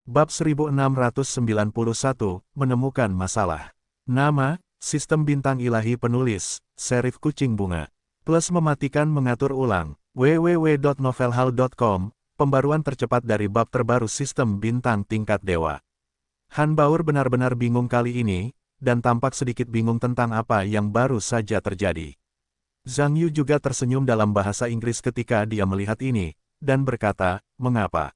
Bab 1691, Menemukan Masalah. Nama, Sistem Bintang Ilahi Penulis, Serif Kucing Bunga. Plus mematikan mengatur ulang, www.novelhall.com, pembaruan tercepat dari bab terbaru Sistem Bintang Tingkat Dewa. Han Baur benar-benar bingung kali ini, dan tampak sedikit bingung tentang apa yang baru saja terjadi. Zhang Yu juga tersenyum dalam bahasa Inggris ketika dia melihat ini, dan berkata, "Mengapa?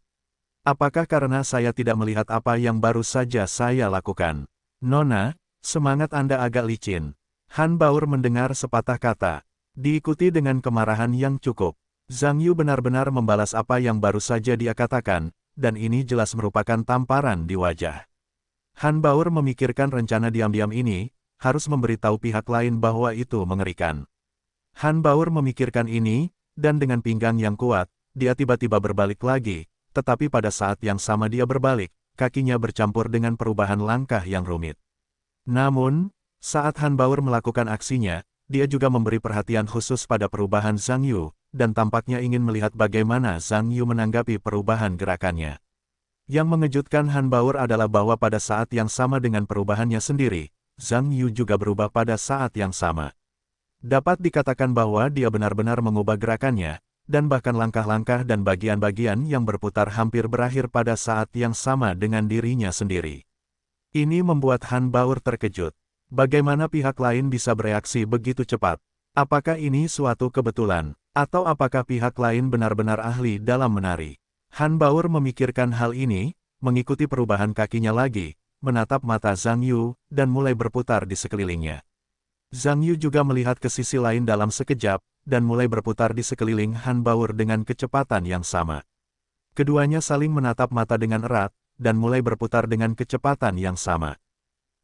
Apakah karena saya tidak melihat apa yang baru saja saya lakukan?" "Nona, semangat Anda agak licin." Han Baur mendengar sepatah kata, diikuti dengan kemarahan yang cukup. Zhang Yu benar-benar membalas apa yang baru saja dia katakan, dan ini jelas merupakan tamparan di wajah. Han Baur memikirkan rencana diam-diam ini, harus memberitahu pihak lain bahwa itu mengerikan. Han Baur memikirkan ini, dan dengan pinggang yang kuat, dia tiba-tiba berbalik lagi, tetapi pada saat yang sama dia berbalik, kakinya bercampur dengan perubahan langkah yang rumit. Namun, saat Han Baur melakukan aksinya, dia juga memberi perhatian khusus pada perubahan Zhang Yu, dan tampaknya ingin melihat bagaimana Zhang Yu menanggapi perubahan gerakannya. Yang mengejutkan Han Baur adalah bahwa pada saat yang sama dengan perubahannya sendiri, Zhang Yu juga berubah pada saat yang sama. Dapat dikatakan bahwa dia benar-benar mengubah gerakannya, dan bahkan langkah-langkah dan bagian-bagian yang berputar hampir berakhir pada saat yang sama dengan dirinya sendiri. Ini membuat Han Baur terkejut. Bagaimana pihak lain bisa bereaksi begitu cepat? Apakah ini suatu kebetulan? Atau apakah pihak lain benar-benar ahli dalam menari? Han Baur memikirkan hal ini, mengikuti perubahan kakinya lagi, menatap mata Zhang Yu, dan mulai berputar di sekelilingnya. Zhang Yu juga melihat ke sisi lain dalam sekejap, dan mulai berputar di sekeliling Han Baur dengan kecepatan yang sama. Keduanya saling menatap mata dengan erat, dan mulai berputar dengan kecepatan yang sama.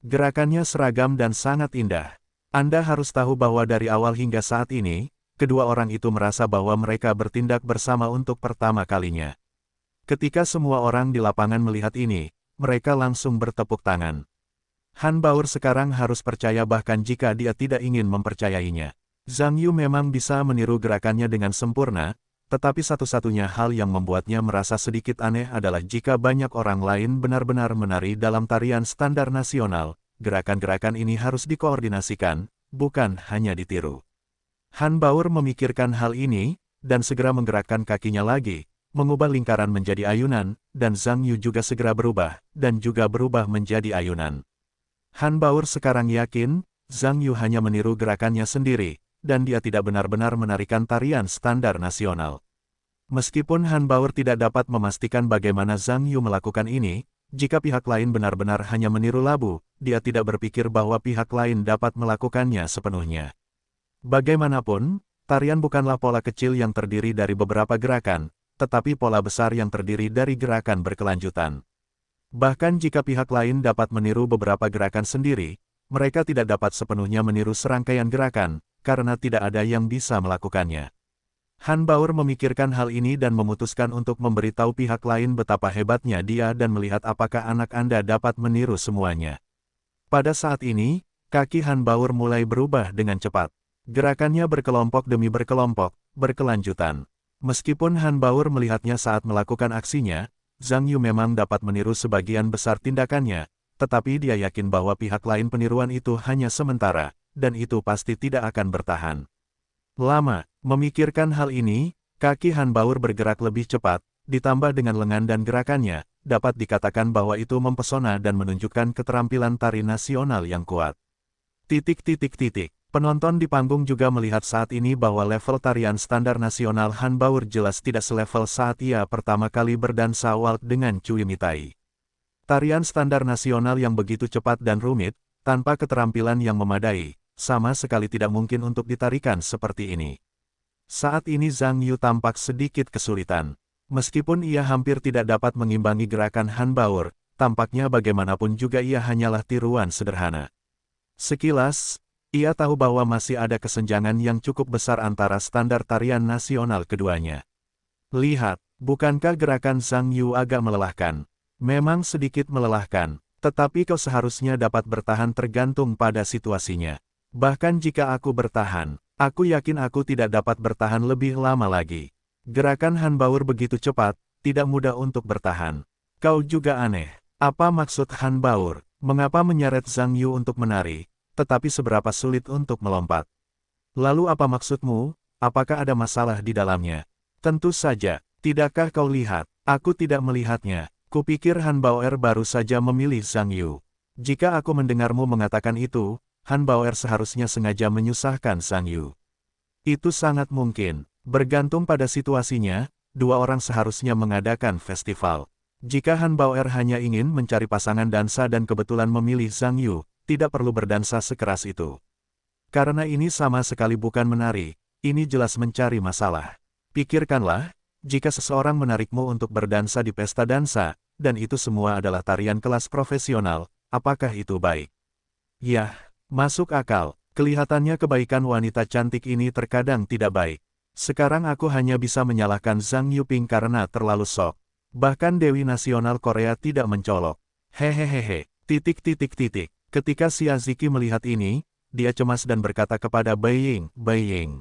Gerakannya seragam dan sangat indah. Anda harus tahu bahwa dari awal hingga saat ini, kedua orang itu merasa bahwa mereka bertindak bersama untuk pertama kalinya. Ketika semua orang di lapangan melihat ini, mereka langsung bertepuk tangan. Han Baur sekarang harus percaya bahkan jika dia tidak ingin mempercayainya. Zhang Yu memang bisa meniru gerakannya dengan sempurna, tetapi satu-satunya hal yang membuatnya merasa sedikit aneh adalah jika banyak orang lain benar-benar menari dalam tarian standar nasional, gerakan-gerakan ini harus dikoordinasikan, bukan hanya ditiru. Han Baur memikirkan hal ini, dan segera menggerakkan kakinya lagi, mengubah lingkaran menjadi ayunan, dan Zhang Yu juga segera berubah, dan juga berubah menjadi ayunan. Han Baur sekarang yakin, Zhang Yu hanya meniru gerakannya sendiri, dan dia tidak benar-benar menarikan tarian standar nasional. Meskipun Han Baur tidak dapat memastikan bagaimana Zhang Yu melakukan ini, jika pihak lain benar-benar hanya meniru labu, dia tidak berpikir bahwa pihak lain dapat melakukannya sepenuhnya. Bagaimanapun, tarian bukanlah pola kecil yang terdiri dari beberapa gerakan, tetapi pola besar yang terdiri dari gerakan berkelanjutan. Bahkan jika pihak lain dapat meniru beberapa gerakan sendiri, mereka tidak dapat sepenuhnya meniru serangkaian gerakan, karena tidak ada yang bisa melakukannya. Han Baur memikirkan hal ini dan memutuskan untuk memberitahu pihak lain betapa hebatnya dia dan melihat apakah anak Anda dapat meniru semuanya. Pada saat ini, kaki Han Baur mulai berubah dengan cepat. Gerakannya berkelompok demi berkelompok, berkelanjutan. Meskipun Han Baur melihatnya saat melakukan aksinya, Zhang Yu memang dapat meniru sebagian besar tindakannya, tetapi dia yakin bahwa pihak lain peniruan itu hanya sementara, dan itu pasti tidak akan bertahan lama. Memikirkan hal ini, kaki Han Baur bergerak lebih cepat, ditambah dengan lengan dan gerakannya, dapat dikatakan bahwa itu mempesona dan menunjukkan keterampilan tari nasional yang kuat. Penonton di panggung juga melihat saat ini bahwa level tarian standar nasional Han Baur jelas tidak selevel saat ia pertama kali berdansa waltz dengan Cui Mitai. Tarian standar nasional yang begitu cepat dan rumit, tanpa keterampilan yang memadai, sama sekali tidak mungkin untuk ditarikan seperti ini. Saat ini Zhang Yu tampak sedikit kesulitan. Meskipun ia hampir tidak dapat mengimbangi gerakan Han Baur, tampaknya bagaimanapun juga ia hanyalah tiruan sederhana. Sekilas, ia tahu bahwa masih ada kesenjangan yang cukup besar antara standar tarian nasional keduanya. Lihat, bukankah gerakan Zhang Yu agak melelahkan? Memang sedikit melelahkan, tetapi kau seharusnya dapat bertahan tergantung pada situasinya. Bahkan jika aku bertahan, aku yakin aku tidak dapat bertahan lebih lama lagi. Gerakan Han Baur begitu cepat, tidak mudah untuk bertahan. Kau juga aneh. Apa maksud Han Baur? Mengapa menyeret Zhang Yu untuk menari, tetapi seberapa sulit untuk melompat? Lalu apa maksudmu? Apakah ada masalah di dalamnya? Tentu saja. Tidakkah kau lihat? Aku tidak melihatnya. Kupikir Han Bauer baru saja memilih Zhang Yu. Jika aku mendengarmu mengatakan itu, Han Bauer seharusnya sengaja menyusahkan Zhang Yu. Itu sangat mungkin. Bergantung pada situasinya, dua orang seharusnya mengadakan festival. Jika Han Bauer hanya ingin mencari pasangan dansa dan kebetulan memilih Zhang Yu, tidak perlu berdansa sekeras itu. Karena ini sama sekali bukan menari, ini jelas mencari masalah. Pikirkanlah, jika seseorang menarikmu untuk berdansa di pesta dansa, dan itu semua adalah tarian kelas profesional, apakah itu baik? Yah, masuk akal. Kelihatannya kebaikan wanita cantik ini terkadang tidak baik. Sekarang aku hanya bisa menyalahkan Zhang Yuping karena terlalu sok. Bahkan Dewi Nasional Korea tidak mencolok. Hehehehe, titik. Ketika Xia Ziki melihat ini, dia cemas dan berkata kepada Bai Ying,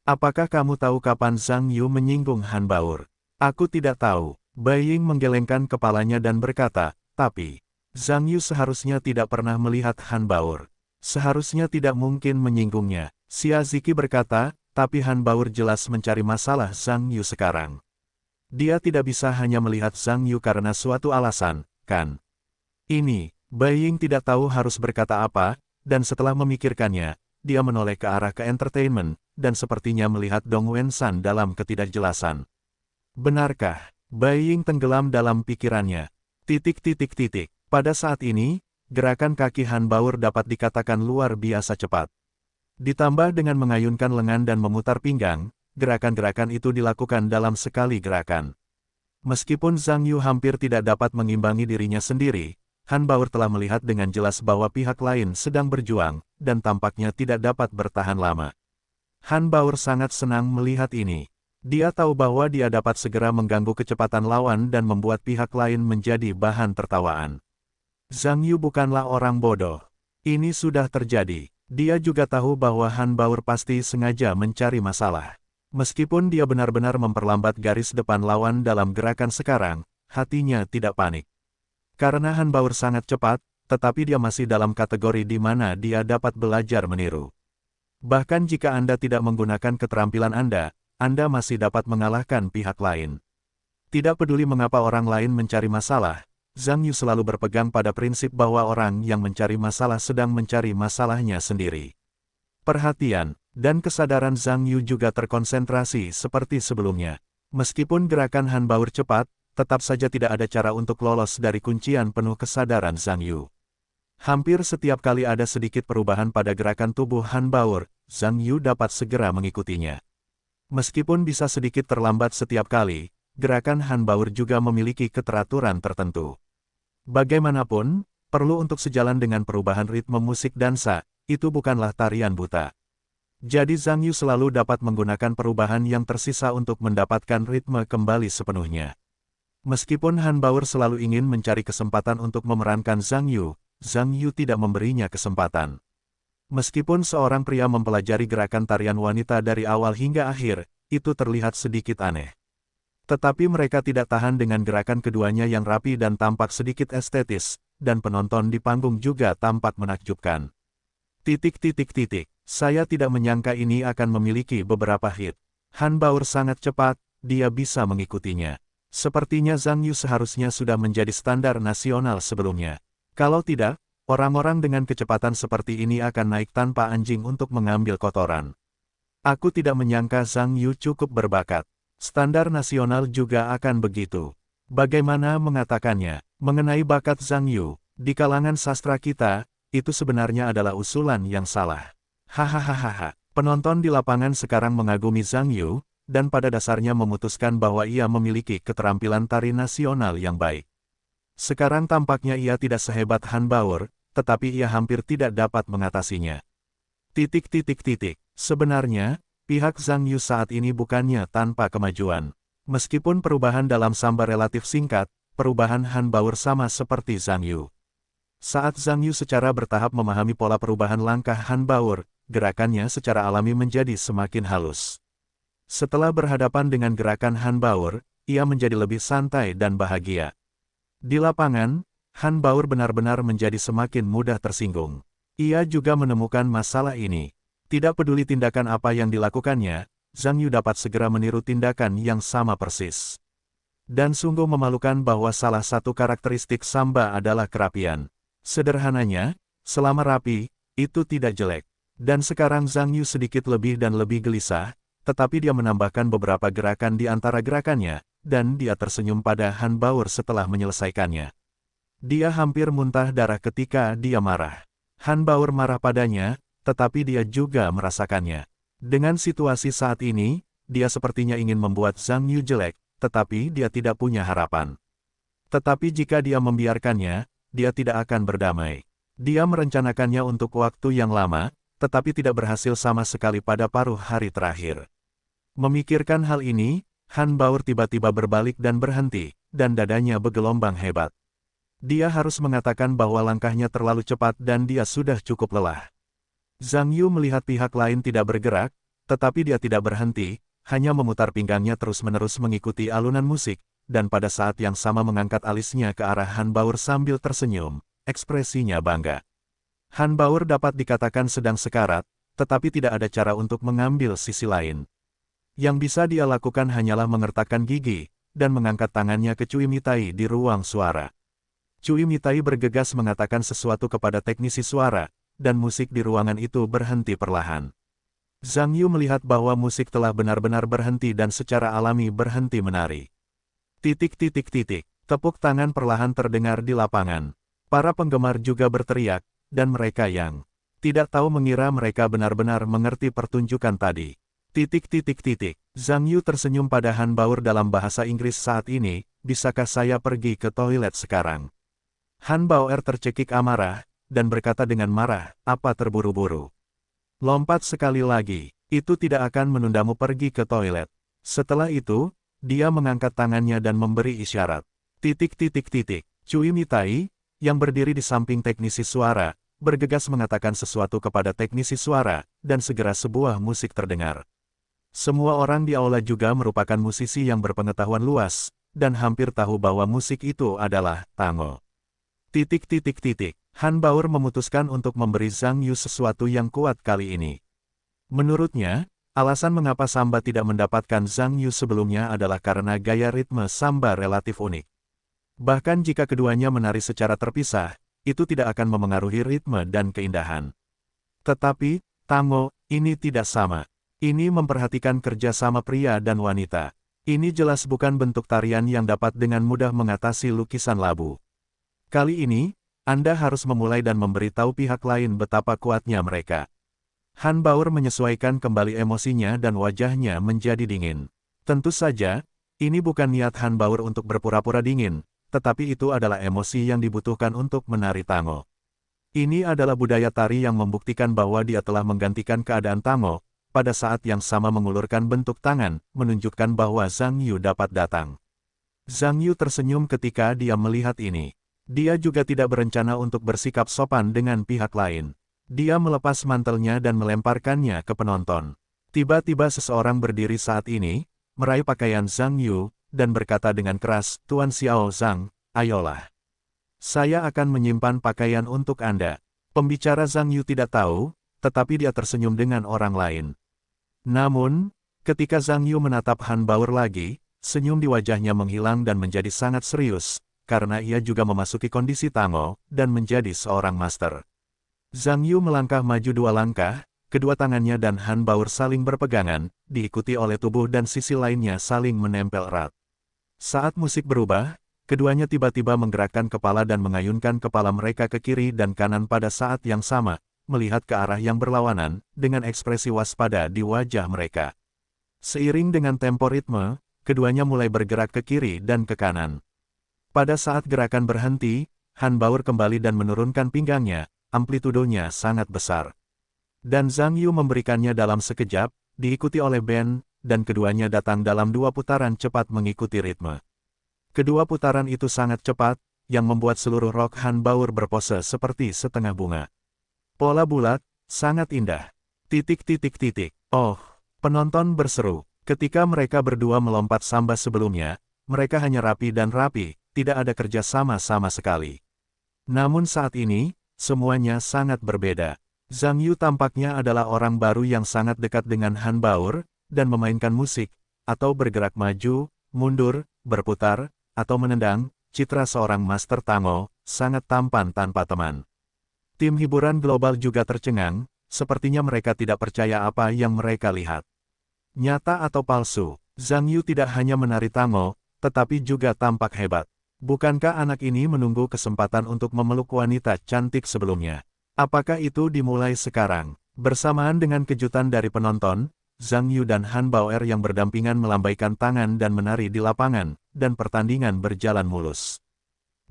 apakah kamu tahu kapan Zhang Yu menyinggung Han Baur? Aku tidak tahu. Bai Ying menggelengkan kepalanya dan berkata, tapi, Zhang Yu seharusnya tidak pernah melihat Han Baur. Seharusnya tidak mungkin menyinggungnya. Xia Ziki berkata, tapi Han Baur jelas mencari masalah Zhang Yu sekarang. Dia tidak bisa hanya melihat Zhang Yu karena suatu alasan, kan? Ini, Bai Ying tidak tahu harus berkata apa, dan setelah memikirkannya, dia menoleh ke arah ke entertainment, dan sepertinya melihat Dong Wen-san dalam ketidakjelasan. Benarkah? Bai Ying tenggelam dalam pikirannya. Pada saat ini, gerakan kaki Han Baur dapat dikatakan luar biasa cepat. Ditambah dengan mengayunkan lengan dan memutar pinggang, gerakan-gerakan itu dilakukan dalam sekali gerakan. Meskipun Zhang Yu hampir tidak dapat mengimbangi dirinya sendiri, Han Baur telah melihat dengan jelas bahwa pihak lain sedang berjuang, dan tampaknya tidak dapat bertahan lama. Han Baur sangat senang melihat ini. Dia tahu bahwa dia dapat segera mengganggu kecepatan lawan dan membuat pihak lain menjadi bahan tertawaan. Zhang Yu bukanlah orang bodoh. Ini sudah terjadi. Dia juga tahu bahwa Han Baur pasti sengaja mencari masalah. Meskipun dia benar-benar memperlambat garis depan lawan dalam gerakan sekarang, hatinya tidak panik. Karena Han Baur sangat cepat, tetapi dia masih dalam kategori di mana dia dapat belajar meniru. Bahkan jika Anda tidak menggunakan keterampilan Anda masih dapat mengalahkan pihak lain. Tidak peduli mengapa orang lain mencari masalah, Zhang Yu selalu berpegang pada prinsip bahwa orang yang mencari masalah sedang mencari masalahnya sendiri. Perhatian dan kesadaran Zhang Yu juga terkonsentrasi seperti sebelumnya. Meskipun gerakan Han Baur cepat, tetap saja tidak ada cara untuk lolos dari kuncian penuh kesadaran Zhang Yu. Hampir setiap kali ada sedikit perubahan pada gerakan tubuh Han Baur, Zhang Yu dapat segera mengikutinya. Meskipun bisa sedikit terlambat setiap kali, gerakan Han Baur juga memiliki keteraturan tertentu. Bagaimanapun, perlu untuk sejalan dengan perubahan ritme musik dansa, itu bukanlah tarian buta. Jadi Zhang Yu selalu dapat menggunakan perubahan yang tersisa untuk mendapatkan ritme kembali sepenuhnya. Meskipun Han Baur selalu ingin mencari kesempatan untuk memerankan Zhang Yu tidak memberinya kesempatan. Meskipun seorang pria mempelajari gerakan tarian wanita dari awal hingga akhir, itu terlihat sedikit aneh. Tetapi mereka tidak tahan dengan gerakan keduanya yang rapi dan tampak sedikit estetis, dan penonton di panggung juga tampak menakjubkan. Saya tidak menyangka ini akan memiliki beberapa hit. Han Baur sangat cepat, dia bisa mengikutinya. Sepertinya Zhang Yu seharusnya sudah menjadi standar nasional sebelumnya. Kalau tidak, orang-orang dengan kecepatan seperti ini akan naik tanpa anjing untuk mengambil kotoran. Aku tidak menyangka Zhang Yu cukup berbakat. Standar nasional juga akan begitu. Bagaimana mengatakannya? Mengenai bakat Zhang Yu, di kalangan sastra kita, itu sebenarnya adalah usulan yang salah. Hahaha. Penonton di lapangan sekarang mengagumi Zhang Yu, dan pada dasarnya memutuskan bahwa ia memiliki keterampilan tari nasional yang baik. Sekarang tampaknya ia tidak sehebat Han Baur, tetapi ia hampir tidak dapat mengatasinya. Sebenarnya, pihak Zhang Yu saat ini bukannya tanpa kemajuan. Meskipun perubahan dalam samba relatif singkat, perubahan Han Baur sama seperti Zhang Yu. Saat Zhang Yu secara bertahap memahami pola perubahan langkah Han Baur, gerakannya secara alami menjadi semakin halus. Setelah berhadapan dengan gerakan Han Baur, ia menjadi lebih santai dan bahagia. Di lapangan, Han Baur benar-benar menjadi semakin mudah tersinggung. Ia juga menemukan masalah ini. Tidak peduli tindakan apa yang dilakukannya, Zhang Yu dapat segera meniru tindakan yang sama persis. Dan sungguh memalukan bahwa salah satu karakteristik Samba adalah kerapian. Sederhananya, selama rapi, itu tidak jelek. Dan sekarang Zhang Yu sedikit lebih dan lebih gelisah, tetapi dia menambahkan beberapa gerakan di antara gerakannya, dan dia tersenyum pada Han Baur setelah menyelesaikannya. Dia hampir muntah darah ketika dia marah. Han Baur marah padanya, tetapi dia juga merasakannya. Dengan situasi saat ini, dia sepertinya ingin membuat Zhang Yu jelek, tetapi dia tidak punya harapan. Tetapi jika dia membiarkannya, dia tidak akan berdamai. Dia merencanakannya untuk waktu yang lama, tetapi tidak berhasil sama sekali pada paruh hari terakhir. Memikirkan hal ini, Han Baur tiba-tiba berbalik dan berhenti, dan dadanya bergelombang hebat. Dia harus mengatakan bahwa langkahnya terlalu cepat dan dia sudah cukup lelah. Zhang Yu melihat pihak lain tidak bergerak, tetapi dia tidak berhenti, hanya memutar pinggangnya terus-menerus mengikuti alunan musik, dan pada saat yang sama mengangkat alisnya ke arah Han Baur sambil tersenyum, ekspresinya bangga. Han Baur dapat dikatakan sedang sekarat, tetapi tidak ada cara untuk mengambil sisi lain. Yang bisa dia lakukan hanyalah mengertakkan gigi, dan mengangkat tangannya ke Cui Mitai di ruang suara. Cui Mitai bergegas mengatakan sesuatu kepada teknisi suara, dan musik di ruangan itu berhenti perlahan. Zhang Yu melihat bahwa musik telah benar-benar berhenti dan secara alami berhenti menari. Tepuk tangan perlahan terdengar di lapangan. Para penggemar juga berteriak, dan mereka yang tidak tahu mengira mereka benar-benar mengerti pertunjukan tadi. Zhang Yu tersenyum pada Han Baur dalam bahasa Inggris saat ini, bisakah saya pergi ke toilet sekarang? Han Baur tercekik amarah, dan berkata dengan marah, apa terburu-buru? Lompat sekali lagi, itu tidak akan menundamu pergi ke toilet. Setelah itu, dia mengangkat tangannya dan memberi isyarat. Cui Mitai, yang berdiri di samping teknisi suara, bergegas mengatakan sesuatu kepada teknisi suara, dan segera sebuah musik terdengar. Semua orang di aula juga merupakan musisi yang berpengetahuan luas, dan hampir tahu bahwa musik itu adalah tango. Han Baur memutuskan untuk memberi Zhang Yu sesuatu yang kuat kali ini. Menurutnya, alasan mengapa Samba tidak mendapatkan Zhang Yu sebelumnya adalah karena gaya ritme Samba relatif unik. Bahkan jika keduanya menari secara terpisah, itu tidak akan memengaruhi ritme dan keindahan. Tetapi, tango, ini tidak sama. Ini memperhatikan kerjasama pria dan wanita. Ini jelas bukan bentuk tarian yang dapat dengan mudah mengatasi lukisan labu. Kali ini, Anda harus memulai dan memberitahu pihak lain betapa kuatnya mereka. Han Baur menyesuaikan kembali emosinya dan wajahnya menjadi dingin. Tentu saja, ini bukan niat Han Baur untuk berpura-pura dingin, tetapi itu adalah emosi yang dibutuhkan untuk menari tango. Ini adalah budaya tari yang membuktikan bahwa dia telah menggantikan keadaan tango, pada saat yang sama mengulurkan bentuk tangan, menunjukkan bahwa Zhang Yu dapat datang. Zhang Yu tersenyum ketika dia melihat ini. Dia juga tidak berencana untuk bersikap sopan dengan pihak lain. Dia melepas mantelnya dan melemparkannya ke penonton. Tiba-tiba seseorang berdiri saat ini, meraih pakaian Zhang Yu, dan berkata dengan keras, Tuan Xiao Zhang, ayolah. Saya akan menyimpan pakaian untuk Anda. Pembicara Zhang Yu tidak tahu, tetapi dia tersenyum dengan orang lain. Namun, ketika Zhang Yu menatap Han Baur lagi, senyum di wajahnya menghilang dan menjadi sangat serius, karena ia juga memasuki kondisi tango, dan menjadi seorang master. Zhang Yu melangkah maju 2 langkah, kedua tangannya dan Han Baur saling berpegangan, diikuti oleh tubuh dan sisi lainnya saling menempel erat. Saat musik berubah, keduanya tiba-tiba menggerakkan kepala dan mengayunkan kepala mereka ke kiri dan kanan pada saat yang sama, melihat ke arah yang berlawanan, dengan ekspresi waspada di wajah mereka. Seiring dengan tempo ritme, keduanya mulai bergerak ke kiri dan ke kanan. Pada saat gerakan berhenti, Han Baur kembali dan menurunkan pinggangnya, amplitudonya sangat besar. Dan Zhang Yu memberikannya dalam sekejap, diikuti oleh Ben, dan keduanya datang dalam 2 putaran cepat mengikuti ritme. Kedua putaran itu sangat cepat, yang membuat seluruh rok Han Baur berpose seperti setengah bunga. Pola bulat, sangat indah. Oh, penonton berseru. Ketika mereka berdua melompat samba sebelumnya, mereka hanya rapi dan rapi, tidak ada kerja sama sekali. Namun saat ini, semuanya sangat berbeda. Zhang Yu tampaknya adalah orang baru yang sangat dekat dengan Han Baur, dan memainkan musik, atau bergerak maju, mundur, berputar, atau menendang, citra seorang master tango, sangat tampan tanpa teman. Tim hiburan global juga tercengang, sepertinya mereka tidak percaya apa yang mereka lihat. Nyata atau palsu, Zhang Yu tidak hanya menari tango, tetapi juga tampak hebat. Bukankah anak ini menunggu kesempatan untuk memeluk wanita cantik sebelumnya? Apakah itu dimulai sekarang? Bersamaan dengan kejutan dari penonton, Zhang Yu dan Han Baoer yang berdampingan melambaikan tangan dan menari di lapangan, dan pertandingan berjalan mulus.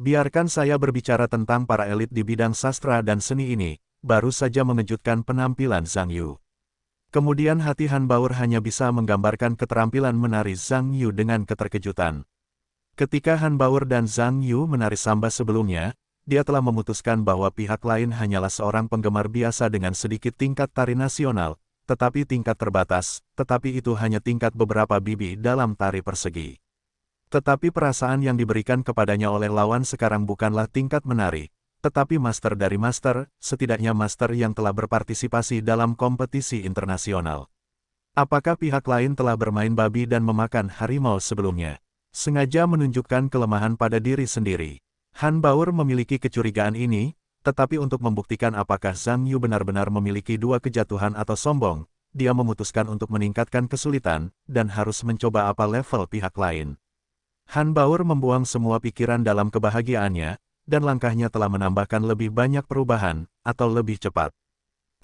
Biarkan saya berbicara tentang para elit di bidang sastra dan seni ini, baru saja mengejutkan penampilan Zhang Yu. Kemudian hati Han Baoer hanya bisa menggambarkan keterampilan menari Zhang Yu dengan keterkejutan. Ketika Han Baoer dan Zhang Yu menari samba sebelumnya, dia telah memutuskan bahwa pihak lain hanyalah seorang penggemar biasa dengan sedikit tingkat tari nasional, tetapi tingkat terbatas, tetapi itu hanya tingkat beberapa bibi dalam tari persegi. Tetapi perasaan yang diberikan kepadanya oleh lawan sekarang bukanlah tingkat menari, tetapi master dari master, setidaknya master yang telah berpartisipasi dalam kompetisi internasional. Apakah pihak lain telah bermain babi dan memakan harimau sebelumnya? Sengaja menunjukkan kelemahan pada diri sendiri. Han Baoer memiliki kecurigaan ini, tetapi untuk membuktikan apakah Zhang Yu benar-benar memiliki dua kejatuhan atau sombong, dia memutuskan untuk meningkatkan kesulitan, dan harus mencoba apa level pihak lain. Han Baoer membuang semua pikiran dalam kebahagiaannya, dan langkahnya telah menambahkan lebih banyak perubahan, atau lebih cepat,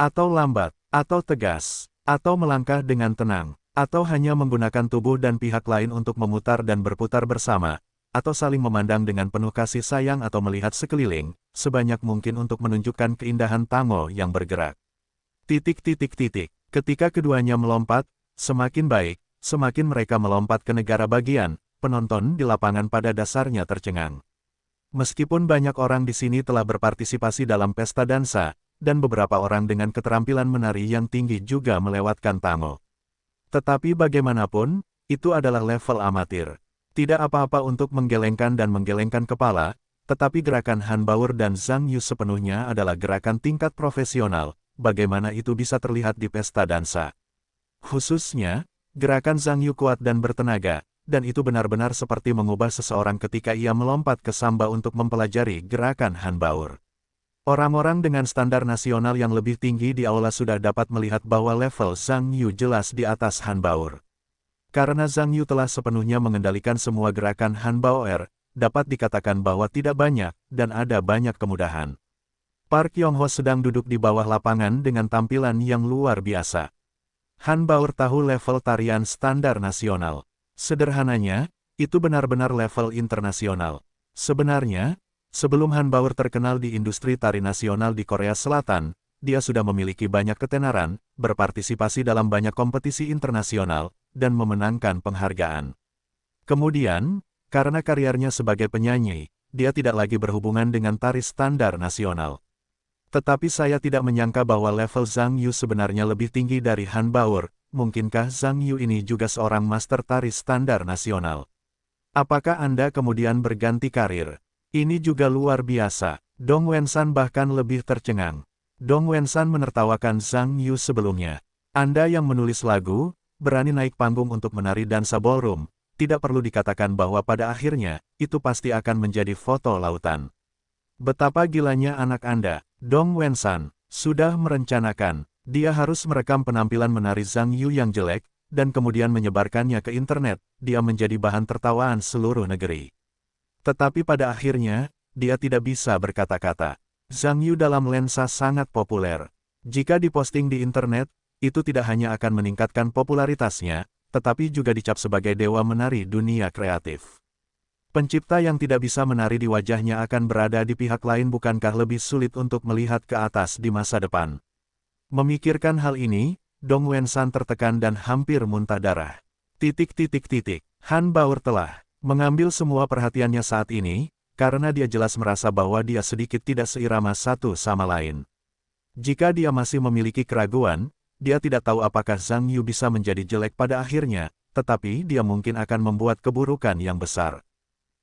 atau lambat, atau tegas, atau melangkah dengan tenang, atau hanya menggunakan tubuh dan pihak lain untuk memutar dan berputar bersama, atau saling memandang dengan penuh kasih sayang atau melihat sekeliling, sebanyak mungkin untuk menunjukkan keindahan tango yang bergerak. Ketika keduanya melompat, semakin baik, semakin mereka melompat ke negara bagian, penonton di lapangan pada dasarnya tercengang. Meskipun banyak orang di sini telah berpartisipasi dalam pesta dansa, dan beberapa orang dengan keterampilan menari yang tinggi juga melewatkan tango. Tetapi bagaimanapun, itu adalah level amatir. Tidak apa-apa untuk menggelengkan dan menggelengkan kepala, tetapi gerakan Han Baoer dan Zhang Yu sepenuhnya adalah gerakan tingkat profesional, bagaimana itu bisa terlihat di pesta dansa. Khususnya, gerakan Zhang Yu kuat dan bertenaga, dan itu benar-benar seperti mengubah seseorang ketika ia melompat ke samba untuk mempelajari gerakan Han Baoer. Orang-orang dengan standar nasional yang lebih tinggi di aula sudah dapat melihat bahwa level Zhang Yu jelas di atas Han Baoer. Karena Zhang Yu telah sepenuhnya mengendalikan semua gerakan Han Baoer, dapat dikatakan bahwa tidak banyak, dan ada banyak kemudahan. Park Yong-ho sedang duduk di bawah lapangan dengan tampilan yang luar biasa. Han Baoer tahu level tarian standar nasional. Sederhananya, itu benar-benar level internasional. Sebenarnya, sebelum Han Baoer terkenal di industri tari nasional di Korea Selatan, dia sudah memiliki banyak ketenaran, berpartisipasi dalam banyak kompetisi internasional, dan memenangkan penghargaan. Kemudian, karena karirnya sebagai penyanyi, dia tidak lagi berhubungan dengan tari standar nasional. Tetapi saya tidak menyangka bahwa level Zhang Yu sebenarnya lebih tinggi dari Han Baoer. Mungkinkah Zhang Yu ini juga seorang master tari standar nasional? Apakah Anda kemudian berganti karir? Ini juga luar biasa. Dong Wensan bahkan lebih tercengang. Dong Wensan menertawakan Zhang Yu sebelumnya. Anda yang menulis lagu, berani naik panggung untuk menari dansa ballroom, tidak perlu dikatakan bahwa pada akhirnya, itu pasti akan menjadi foto lautan. Betapa gilanya anak Anda, Dong Wensan, sudah merencanakan, dia harus merekam penampilan menari Zhang Yu yang jelek, dan kemudian menyebarkannya ke internet, dia menjadi bahan tertawaan seluruh negeri. Tetapi pada akhirnya, dia tidak bisa berkata-kata. Zhang Yu dalam lensa sangat populer. Jika diposting di internet, itu tidak hanya akan meningkatkan popularitasnya, tetapi juga dicap sebagai dewa menari dunia kreatif. Pencipta yang tidak bisa menari di wajahnya akan berada di pihak lain, bukankah lebih sulit untuk melihat ke atas di masa depan? Memikirkan hal ini, Dong Wensan tertekan dan hampir muntah darah. Han Baoer telah mengambil semua perhatiannya saat ini, karena dia jelas merasa bahwa dia sedikit tidak seirama satu sama lain. Jika dia masih memiliki keraguan, dia tidak tahu apakah Zhang Yu bisa menjadi jelek pada akhirnya, tetapi dia mungkin akan membuat keburukan yang besar.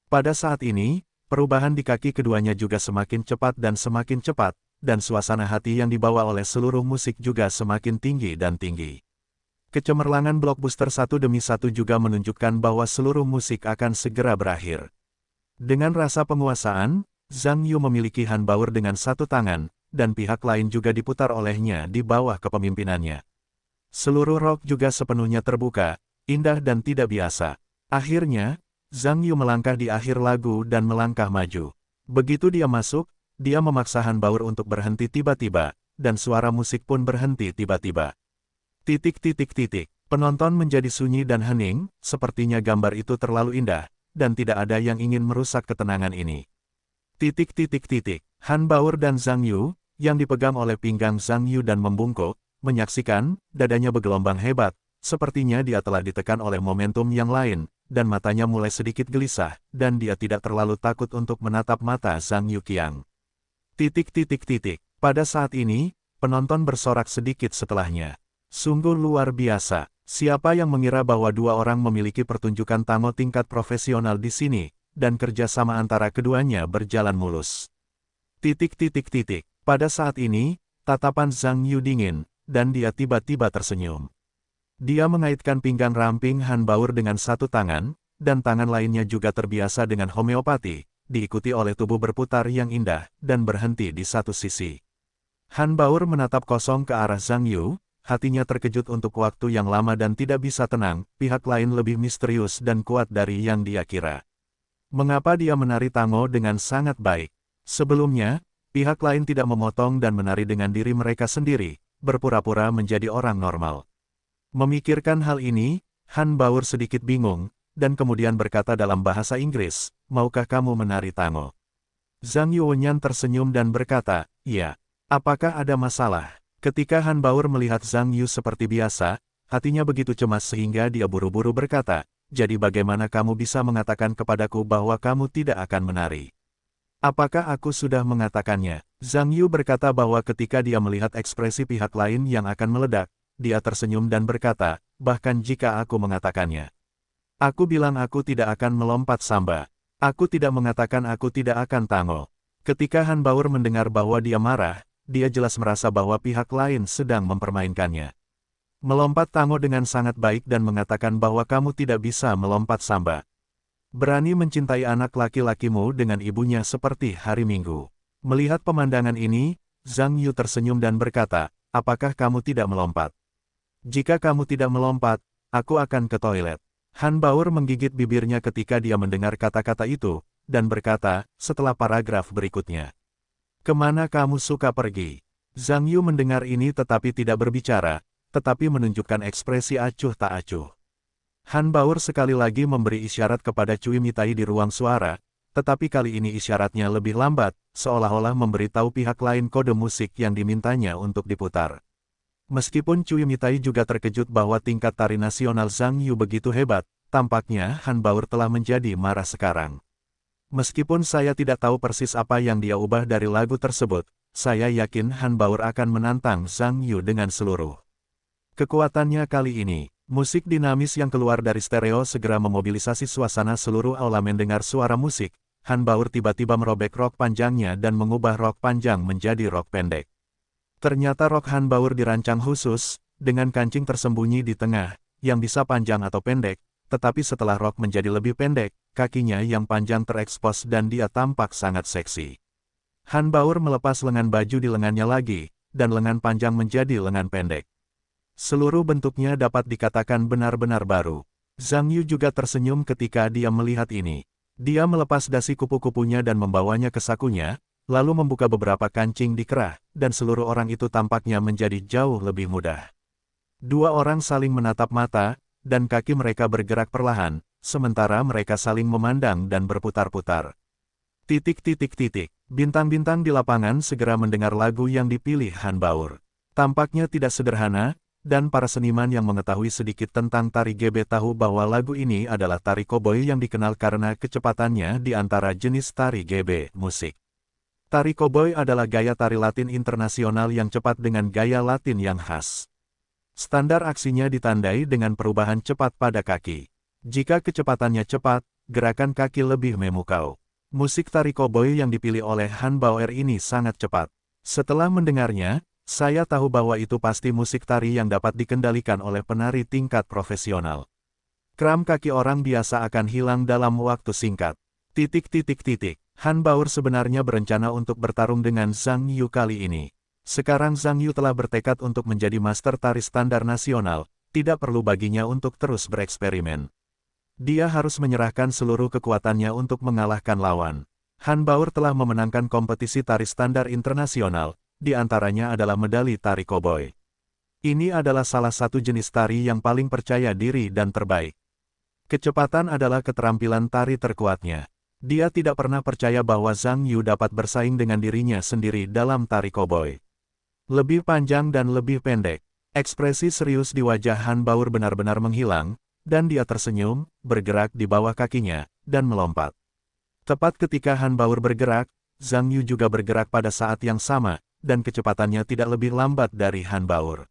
Pada saat ini, perubahan di kaki keduanya juga semakin cepat, dan suasana hati yang dibawa oleh seluruh musik juga semakin tinggi dan tinggi. Kecemerlangan blockbuster satu demi satu juga menunjukkan bahwa seluruh musik akan segera berakhir. Dengan rasa penguasaan, Zhang Yu memiliki Han Baur dengan satu tangan, dan pihak lain juga diputar olehnya di bawah kepemimpinannya. Seluruh rok juga sepenuhnya terbuka, indah dan tidak biasa. Akhirnya, Zhang Yu melangkah di akhir lagu dan melangkah maju. Begitu dia masuk, dia memaksa Han Baur untuk berhenti tiba-tiba, dan suara musik pun berhenti tiba-tiba. Penonton menjadi sunyi dan hening, sepertinya gambar itu terlalu indah, dan tidak ada yang ingin merusak ketenangan ini. Han Baur dan Zhang Yu, yang dipegang oleh pinggang Zhang Yu dan membungkuk, menyaksikan, dadanya bergelombang hebat, sepertinya dia telah ditekan oleh momentum yang lain, dan matanya mulai sedikit gelisah, dan dia tidak terlalu takut untuk menatap mata Zhang Yu Qiang. Pada saat ini, penonton bersorak sedikit setelahnya. Sungguh luar biasa, siapa yang mengira bahwa dua orang memiliki pertunjukan tango tingkat profesional di sini, dan kerjasama antara keduanya berjalan mulus. Pada saat ini, tatapan Zhang Yu dingin, dan dia tiba-tiba tersenyum. Dia mengaitkan pinggang ramping Han Baur dengan satu tangan, dan tangan lainnya juga terbiasa dengan homeopati, diikuti oleh tubuh berputar yang indah, dan berhenti di satu sisi. Han Baur menatap kosong ke arah Zhang Yu, hatinya terkejut untuk waktu yang lama dan tidak bisa tenang, pihak lain lebih misterius dan kuat dari yang dia kira. Mengapa dia menari tango dengan sangat baik? Sebelumnya, pihak lain tidak memotong dan menari dengan diri mereka sendiri, berpura-pura menjadi orang normal. Memikirkan hal ini, Han Baur sedikit bingung, dan kemudian berkata dalam bahasa Inggris, "Maukah kamu menari tango?" Zhang Yuonyan tersenyum dan berkata, "Iya. Apakah ada masalah?" Ketika Han Baur melihat Zhang Yu seperti biasa, hatinya begitu cemas sehingga dia buru-buru berkata, "Jadi bagaimana kamu bisa mengatakan kepadaku bahwa kamu tidak akan menari? Apakah aku sudah mengatakannya?" Zhang Yu berkata bahwa ketika dia melihat ekspresi pihak lain yang akan meledak, dia tersenyum dan berkata, "Bahkan jika aku mengatakannya. Aku bilang aku tidak akan melompat samba. Aku tidak mengatakan aku tidak akan tango." Ketika Han Baur mendengar bahwa dia marah, dia jelas merasa bahwa pihak lain sedang mempermainkannya. Melompat tango dengan sangat baik dan mengatakan bahwa kamu tidak bisa melompat samba. Berani mencintai anak laki-lakimu dengan ibunya seperti hari Minggu. Melihat pemandangan ini, Zhang Yu tersenyum dan berkata, "Apakah kamu tidak melompat? Jika kamu tidak melompat, aku akan ke toilet." Han Baur menggigit bibirnya ketika dia mendengar kata-kata itu, dan berkata, setelah paragraf berikutnya, "Kemana kamu suka pergi?" Zhang Yu mendengar ini tetapi tidak berbicara, tetapi menunjukkan ekspresi acuh tak acuh. Han Baur sekali lagi memberi isyarat kepada Cui Mitai di ruang suara, tetapi kali ini isyaratnya lebih lambat, seolah-olah memberitahu pihak lain kode musik yang dimintanya untuk diputar. Meskipun Cui Mitai juga terkejut bahwa tingkat tari nasional Zhang Yu begitu hebat, tampaknya Han Baur telah menjadi marah sekarang. "Meskipun saya tidak tahu persis apa yang dia ubah dari lagu tersebut, saya yakin Han Baur akan menantang Zhang Yu dengan seluruh kekuatannya kali ini." Musik dinamis yang keluar dari stereo segera memobilisasi suasana seluruh aula mendengar suara musik. Han Baur tiba-tiba merobek rok panjangnya dan mengubah rok panjang menjadi rok pendek. Ternyata rok Han Baur dirancang khusus, dengan kancing tersembunyi di tengah, yang bisa panjang atau pendek, tetapi setelah rok menjadi lebih pendek, kakinya yang panjang terekspos dan dia tampak sangat seksi. Han Baur melepas lengan baju di lengannya lagi, dan lengan panjang menjadi lengan pendek. Seluruh bentuknya dapat dikatakan benar-benar baru. Zhang Yu juga tersenyum ketika dia melihat ini. Dia melepas dasi kupu-kupunya dan membawanya ke sakunya, lalu membuka beberapa kancing di kerah, dan seluruh orang itu tampaknya menjadi jauh lebih mudah. Dua orang saling menatap mata, dan kaki mereka bergerak perlahan, sementara mereka saling memandang dan berputar-putar. Bintang-bintang di lapangan segera mendengar lagu yang dipilih Han Baur. Tampaknya tidak sederhana, dan para seniman yang mengetahui sedikit tentang tari GB tahu bahwa lagu ini adalah tari koboi yang dikenal karena kecepatannya di antara jenis tari GB musik. Tari koboi adalah gaya tari Latin internasional yang cepat dengan gaya Latin yang khas. Standar aksinya ditandai dengan perubahan cepat pada kaki. Jika kecepatannya cepat, gerakan kaki lebih memukau. Musik tari koboi yang dipilih oleh Han Bauer ini sangat cepat. Setelah mendengarnya, saya tahu bahwa itu pasti musik tari yang dapat dikendalikan oleh penari tingkat profesional. Kram kaki orang biasa akan hilang dalam waktu singkat. Han Bauer sebenarnya berencana untuk bertarung dengan Zhang Yu kali ini. Sekarang Zhang Yu telah bertekad untuk menjadi master tari standar nasional, tidak perlu baginya untuk terus bereksperimen. Dia harus menyerahkan seluruh kekuatannya untuk mengalahkan lawan. Han Bauer telah memenangkan kompetisi tari standar internasional, di antaranya adalah medali tari koboi. Ini adalah salah satu jenis tari yang paling percaya diri dan terbaik. Kecepatan adalah keterampilan tari terkuatnya. Dia tidak pernah percaya bahwa Zhang Yu dapat bersaing dengan dirinya sendiri dalam tari koboi. Lebih panjang dan lebih pendek. Ekspresi serius di wajah Han Bauer benar-benar menghilang, dan dia tersenyum, bergerak di bawah kakinya, dan melompat. Tepat ketika Han Bauer bergerak, Zhang Yu juga bergerak pada saat yang sama, dan kecepatannya tidak lebih lambat dari Han Bauer.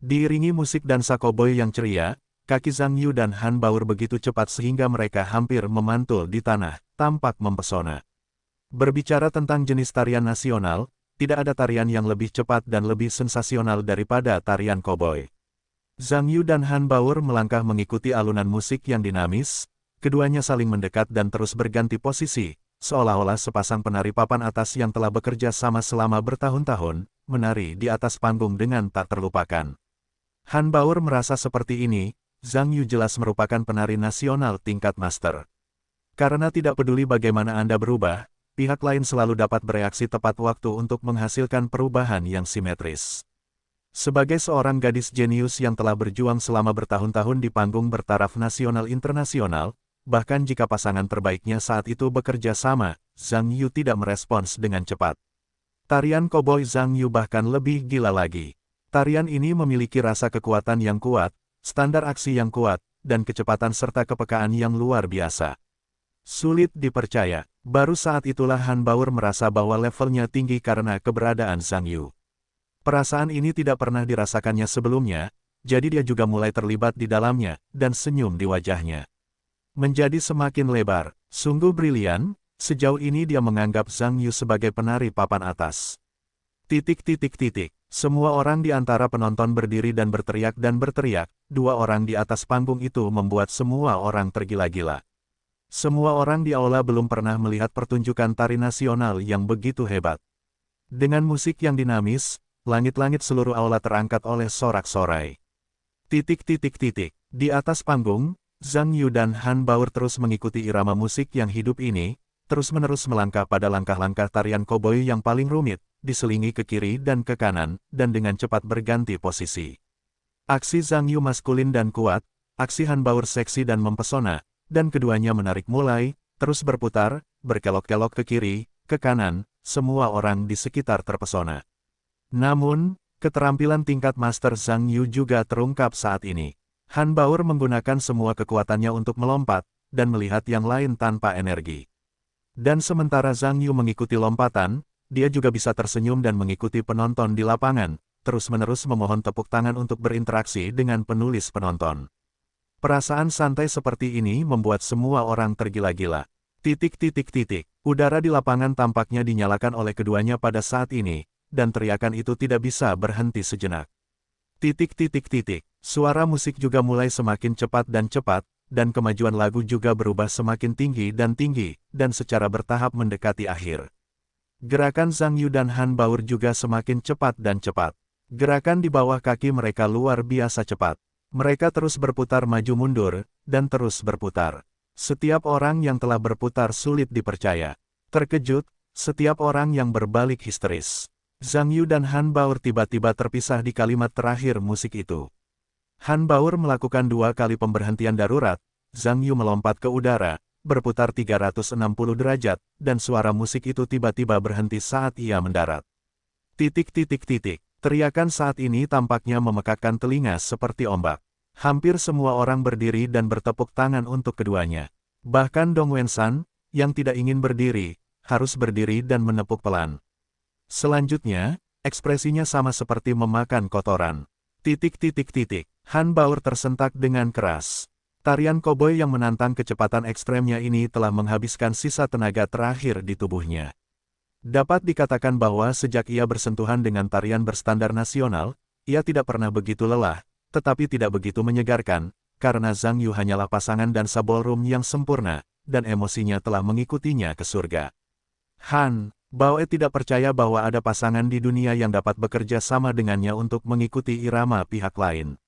Diiringi musik dansa koboi yang ceria, kaki Zhang Yu dan Han Bauer begitu cepat sehingga mereka hampir memantul di tanah, tampak mempesona. Berbicara tentang jenis tarian nasional, tidak ada tarian yang lebih cepat dan lebih sensasional daripada tarian koboi. Zhang Yu dan Han Bauer melangkah mengikuti alunan musik yang dinamis, keduanya saling mendekat dan terus berganti posisi, seolah-olah sepasang penari papan atas yang telah bekerja sama selama bertahun-tahun, menari di atas panggung dengan tak terlupakan. Han Bauer merasa seperti ini, Zhang Yu jelas merupakan penari nasional tingkat master. Karena tidak peduli bagaimana Anda berubah, pihak lain selalu dapat bereaksi tepat waktu untuk menghasilkan perubahan yang simetris. Sebagai seorang gadis jenius yang telah berjuang selama bertahun-tahun di panggung bertaraf nasional internasional, bahkan jika pasangan terbaiknya saat itu bekerja sama, Zhang Yu tidak merespons dengan cepat. Tarian koboi Zhang Yu bahkan lebih gila lagi. Tarian ini memiliki rasa kekuatan yang kuat, standar aksi yang kuat, dan kecepatan serta kepekaan yang luar biasa. Sulit dipercaya, baru saat itulah Han Bauer merasa bahwa levelnya tinggi karena keberadaan Zhang Yu. Perasaan ini tidak pernah dirasakannya sebelumnya, jadi dia juga mulai terlibat di dalamnya, dan senyum di wajahnya menjadi semakin lebar. Sungguh brilian, sejauh ini dia menganggap Zhang Yu sebagai penari papan atas. Semua orang di antara penonton berdiri dan berteriak, dua orang di atas panggung itu membuat semua orang tergila-gila. Semua orang di aula belum pernah melihat pertunjukan tari nasional yang begitu hebat. Dengan musik yang dinamis, langit-langit seluruh aula terangkat oleh sorak-sorai. Di atas panggung, Zhang Yu dan Han Bauer terus mengikuti irama musik yang hidup ini, terus-menerus melangkah pada langkah-langkah tarian koboi yang paling rumit, diselingi ke kiri dan ke kanan, dan dengan cepat berganti posisi. Aksi Zhang Yu maskulin dan kuat, aksi Han Bauer seksi dan mempesona, dan keduanya menarik mulai, terus berputar, berkelok-kelok ke kiri, ke kanan, semua orang di sekitar terpesona. Namun, keterampilan tingkat master Zhang Yu juga terungkap saat ini. Han Bauer menggunakan semua kekuatannya untuk melompat, dan melihat yang lain tanpa energi. Dan sementara Zhang Yu mengikuti lompatan, dia juga bisa tersenyum dan mengikuti penonton di lapangan, terus-menerus memohon tepuk tangan untuk berinteraksi dengan penulis penonton. Perasaan santai seperti ini membuat semua orang tergila-gila. Udara di lapangan tampaknya dinyalakan oleh keduanya pada saat ini, dan teriakan itu tidak bisa berhenti sejenak. Suara musik juga mulai semakin cepat, dan kemajuan lagu juga berubah semakin tinggi, dan secara bertahap mendekati akhir. Gerakan Zhang Yu dan Han Bauer juga semakin cepat. Gerakan di bawah kaki mereka luar biasa cepat. Mereka terus berputar maju mundur, dan terus berputar. Setiap orang yang telah berputar sulit dipercaya. Terkejut, setiap orang yang berbalik histeris. Zhang Yu dan Han Bauer tiba-tiba terpisah di kalimat terakhir musik itu. Han Bauer melakukan 2 kali pemberhentian darurat, Zhang Yu melompat ke udara, berputar 360 derajat, dan suara musik itu tiba-tiba berhenti saat ia mendarat. Teriakan saat ini tampaknya memekakkan telinga seperti ombak. Hampir semua orang berdiri dan bertepuk tangan untuk keduanya. Bahkan Dong Wensan, yang tidak ingin berdiri, harus berdiri dan menepuk pelan. Selanjutnya, ekspresinya sama seperti memakan kotoran. Han Bauer tersentak dengan keras. Tarian koboi yang menantang kecepatan ekstremnya ini telah menghabiskan sisa tenaga terakhir di tubuhnya. Dapat dikatakan bahwa sejak ia bersentuhan dengan tarian berstandar nasional, ia tidak pernah begitu lelah, tetapi tidak begitu menyegarkan, karena Zhang Yu hanyalah pasangan dansa ballroom yang sempurna, dan emosinya telah mengikutinya ke surga. Baoe tidak percaya bahwa ada pasangan di dunia yang dapat bekerja sama dengannya untuk mengikuti irama pihak lain.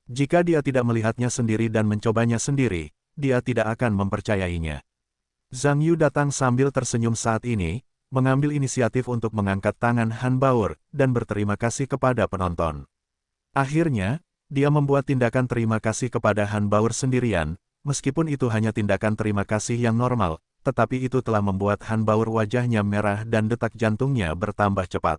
Jika dia tidak melihatnya sendiri dan mencobanya sendiri, dia tidak akan mempercayainya. Zhang Yu datang sambil tersenyum saat ini, mengambil inisiatif untuk mengangkat tangan Han Baur, dan berterima kasih kepada penonton. Akhirnya, dia membuat tindakan terima kasih kepada Han Baur sendirian, meskipun itu hanya tindakan terima kasih yang normal, tetapi itu telah membuat Han Baur wajahnya merah dan detak jantungnya bertambah cepat.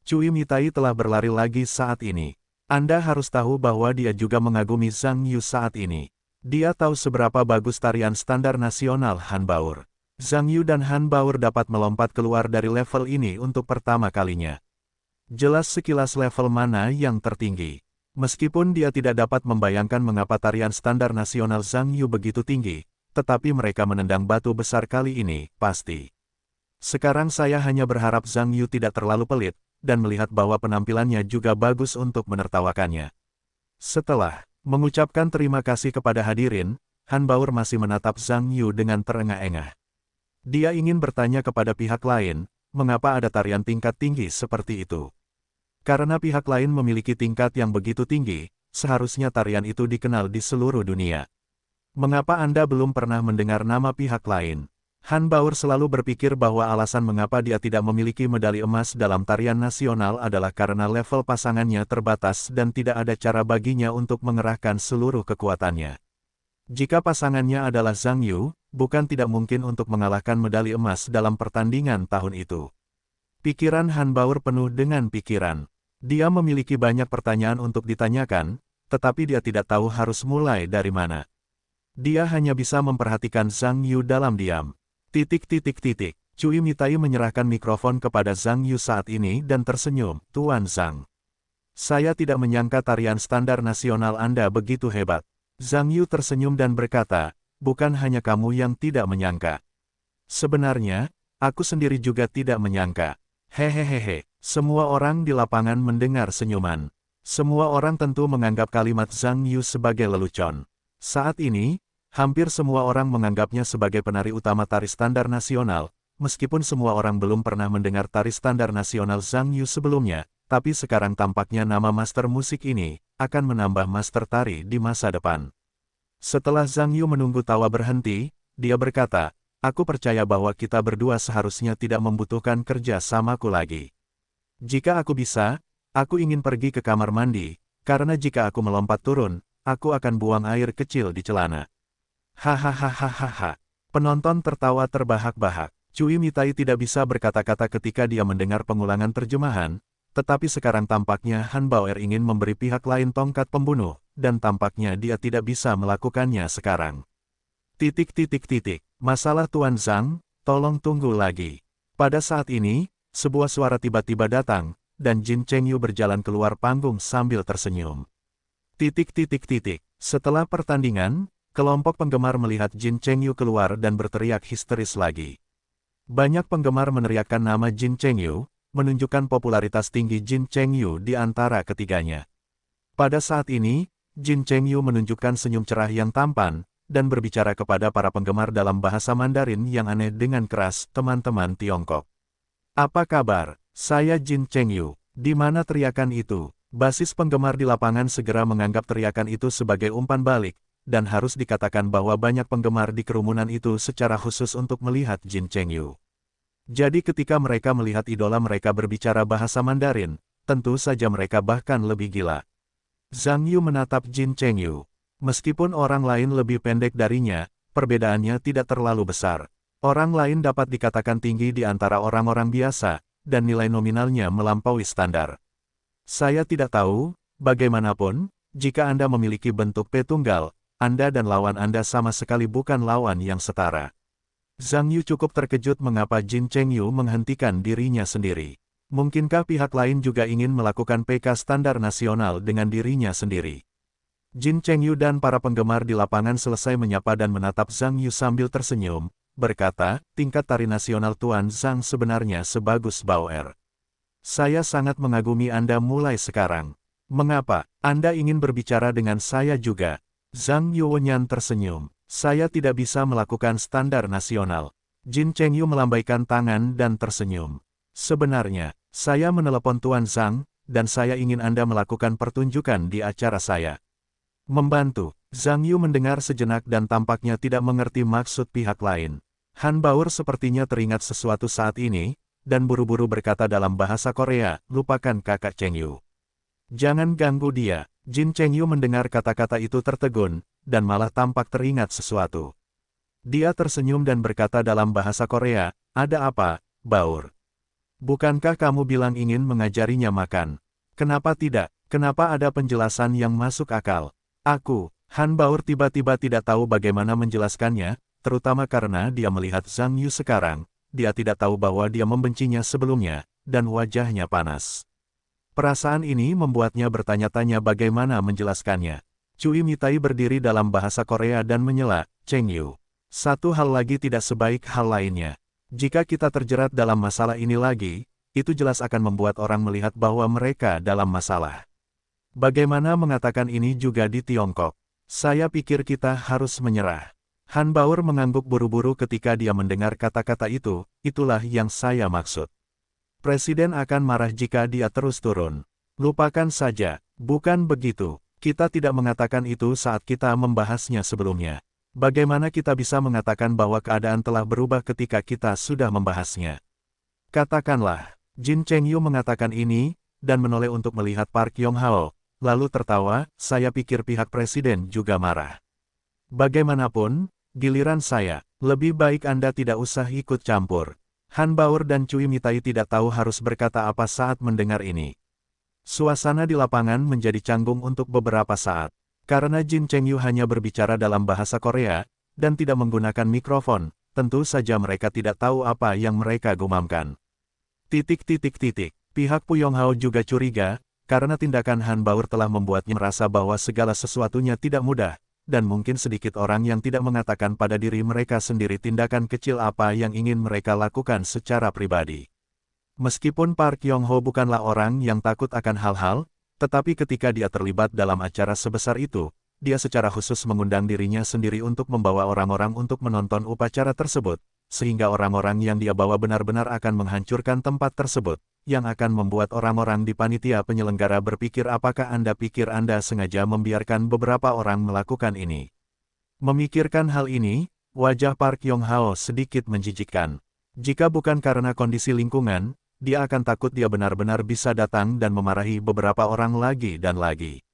Cui Mitai telah berlari lagi saat ini. Anda harus tahu bahwa dia juga mengagumi Zhang Yu saat ini. Dia tahu seberapa bagus tarian standar nasional Han Baur. Zhang Yu dan Han Baur dapat melompat keluar dari level ini untuk pertama kalinya. Jelas sekilas level mana yang tertinggi. Meskipun dia tidak dapat membayangkan mengapa tarian standar nasional Zhang Yu begitu tinggi, tetapi mereka menendang batu besar kali ini, pasti. Sekarang saya hanya berharap Zhang Yu tidak terlalu pelit, dan melihat bahwa penampilannya juga bagus untuk menertawakannya. Setelah mengucapkan terima kasih kepada hadirin, Han Baur masih menatap Zhang Yu dengan terengah-engah. Dia ingin bertanya kepada pihak lain, mengapa ada tarian tingkat tinggi seperti itu. Karena pihak lain memiliki tingkat yang begitu tinggi, seharusnya tarian itu dikenal di seluruh dunia. Mengapa Anda belum pernah mendengar nama pihak lain? Han Baur selalu berpikir bahwa alasan mengapa dia tidak memiliki medali emas dalam tarian nasional adalah karena level pasangannya terbatas dan tidak ada cara baginya untuk mengerahkan seluruh kekuatannya. Jika pasangannya adalah Zhang Yu, bukan tidak mungkin untuk mengalahkan medali emas dalam pertandingan tahun itu. Pikiran Han Baur penuh dengan pikiran. Dia memiliki banyak pertanyaan untuk ditanyakan, tetapi dia tidak tahu harus mulai dari mana. Dia hanya bisa memperhatikan Zhang Yu dalam diam. Cui Mitai menyerahkan mikrofon kepada Zhang Yu saat ini dan tersenyum, Tuan Zhang. Saya tidak menyangka tarian standar nasional Anda begitu hebat. Zhang Yu tersenyum dan berkata, bukan hanya kamu yang tidak menyangka. Sebenarnya, aku sendiri juga tidak menyangka. Hehehehe, semua orang di lapangan mendengar senyuman. Semua orang tentu menganggap kalimat Zhang Yu sebagai lelucon. Saat ini, hampir semua orang menganggapnya sebagai penari utama tari standar nasional, meskipun semua orang belum pernah mendengar tari standar nasional Zhang Yu sebelumnya, tapi sekarang tampaknya nama master musik ini akan menambah master tari di masa depan. Setelah Zhang Yu menunggu tawa berhenti, dia berkata, aku percaya bahwa kita berdua seharusnya tidak membutuhkan kerja samaku lagi. Jika aku bisa, aku ingin pergi ke kamar mandi, karena jika aku melompat turun, aku akan buang air kecil di celana. Hahaha. Penonton tertawa terbahak-bahak. Cui Mitai tidak bisa berkata-kata ketika dia mendengar pengulangan terjemahan, tetapi sekarang tampaknya Han Baur ingin memberi pihak lain tongkat pembunuh, dan tampaknya dia tidak bisa melakukannya sekarang. Masalah Tuan Zhang, tolong tunggu lagi. Pada saat ini, sebuah suara tiba-tiba datang, dan Jin Chengyu berjalan keluar panggung sambil tersenyum. Setelah pertandingan, kelompok penggemar melihat Jin Chengyu keluar dan berteriak histeris lagi. Banyak penggemar meneriakkan nama Jin Chengyu, menunjukkan popularitas tinggi Jin Chengyu di antara ketiganya. Pada saat ini, Jin Chengyu menunjukkan senyum cerah yang tampan, dan berbicara kepada para penggemar dalam bahasa Mandarin yang aneh dengan keras, teman-teman Tiongkok. Apa kabar? Saya Jin Chengyu. Di mana teriakan itu? Basis penggemar di lapangan segera menganggap teriakan itu sebagai umpan balik, dan harus dikatakan bahwa banyak penggemar di kerumunan itu secara khusus untuk melihat Jin Chengyu. Jadi ketika mereka melihat idola mereka berbicara bahasa Mandarin, tentu saja mereka bahkan lebih gila. Zhang Yu menatap Jin Chengyu. Meskipun orang lain lebih pendek darinya, perbedaannya tidak terlalu besar. Orang lain dapat dikatakan tinggi di antara orang-orang biasa, dan nilai nominalnya melampaui standar. Saya tidak tahu, bagaimanapun, jika Anda memiliki bentuk P tunggal, Anda dan lawan Anda sama sekali bukan lawan yang setara. Zhang Yu cukup terkejut mengapa Jin Chengyu menghentikan dirinya sendiri. Mungkinkah pihak lain juga ingin melakukan PK standar nasional dengan dirinya sendiri? Jin Chengyu dan para penggemar di lapangan selesai menyapa dan menatap Zhang Yu sambil tersenyum, berkata, tingkat tari nasional Tuan Zhang sebenarnya sebagus Bauer. Saya sangat mengagumi Anda mulai sekarang. Mengapa Anda ingin berbicara dengan saya juga? Zhang Yuwenyan tersenyum. Saya tidak bisa melakukan standar nasional. Jin Chengyu melambaikan tangan dan tersenyum. Sebenarnya, saya menelepon Tuan Zhang, dan saya ingin Anda melakukan pertunjukan di acara saya. Membantu. Zhang Yu mendengar sejenak dan tampaknya tidak mengerti maksud pihak lain. Han Baur sepertinya teringat sesuatu saat ini, dan buru-buru berkata dalam bahasa Korea, lupakan kakak Chengyu. Jangan ganggu dia. Jin Chengyu mendengar kata-kata itu tertegun, dan malah tampak teringat sesuatu. Dia tersenyum dan berkata dalam bahasa Korea, ada apa, Baur? Bukankah kamu bilang ingin mengajarinya makan? Kenapa tidak? Kenapa ada penjelasan yang masuk akal? Han Baur tiba-tiba tidak tahu bagaimana menjelaskannya, terutama karena dia melihat Zhang Yu sekarang, dia tidak tahu bahwa dia membencinya sebelumnya, dan wajahnya panas. Perasaan ini membuatnya bertanya-tanya bagaimana menjelaskannya. Cui Mitai berdiri dalam bahasa Korea dan menyela, Chengyu. Satu hal lagi tidak sebaik hal lainnya. Jika kita terjerat dalam masalah ini lagi, itu jelas akan membuat orang melihat bahwa mereka dalam masalah. Bagaimana mengatakan ini juga di Tiongkok? Saya pikir kita harus menyerah. Han Baur mengangguk buru-buru ketika dia mendengar kata-kata itu, itulah yang saya maksud. Presiden akan marah jika dia terus turun. Lupakan saja, bukan begitu. Kita tidak mengatakan itu saat kita membahasnya sebelumnya. Bagaimana kita bisa mengatakan bahwa keadaan telah berubah ketika kita sudah membahasnya? Katakanlah, Jin Chengyu mengatakan ini, dan menoleh untuk melihat Park Yong-hao, lalu tertawa, saya pikir pihak presiden juga marah. Bagaimanapun, giliran saya, lebih baik Anda tidak usah ikut campur. Han Baur dan Cui Mitai tidak tahu harus berkata apa saat mendengar ini. Suasana di lapangan menjadi canggung untuk beberapa saat. Karena Jin Chengyu hanya berbicara dalam bahasa Korea, dan tidak menggunakan mikrofon, tentu saja mereka tidak tahu apa yang mereka gumamkan. Pihak Pu Yonghao juga curiga, karena tindakan Han Baur telah membuatnya merasa bahwa segala sesuatunya tidak mudah, dan mungkin sedikit orang yang tidak mengatakan pada diri mereka sendiri tindakan kecil apa yang ingin mereka lakukan secara pribadi. Meskipun Park Yong-ho bukanlah orang yang takut akan hal-hal, tetapi ketika dia terlibat dalam acara sebesar itu, dia secara khusus mengundang dirinya sendiri untuk membawa orang-orang untuk menonton upacara tersebut, sehingga orang-orang yang dia bawa benar-benar akan menghancurkan tempat tersebut, yang akan membuat orang-orang di panitia penyelenggara berpikir apakah Anda pikir Anda sengaja membiarkan beberapa orang melakukan ini. Memikirkan hal ini, wajah Park Yong-hao sedikit menjijikkan. Jika bukan karena kondisi lingkungan, dia akan takut dia benar-benar bisa datang dan memarahi beberapa orang lagi dan lagi.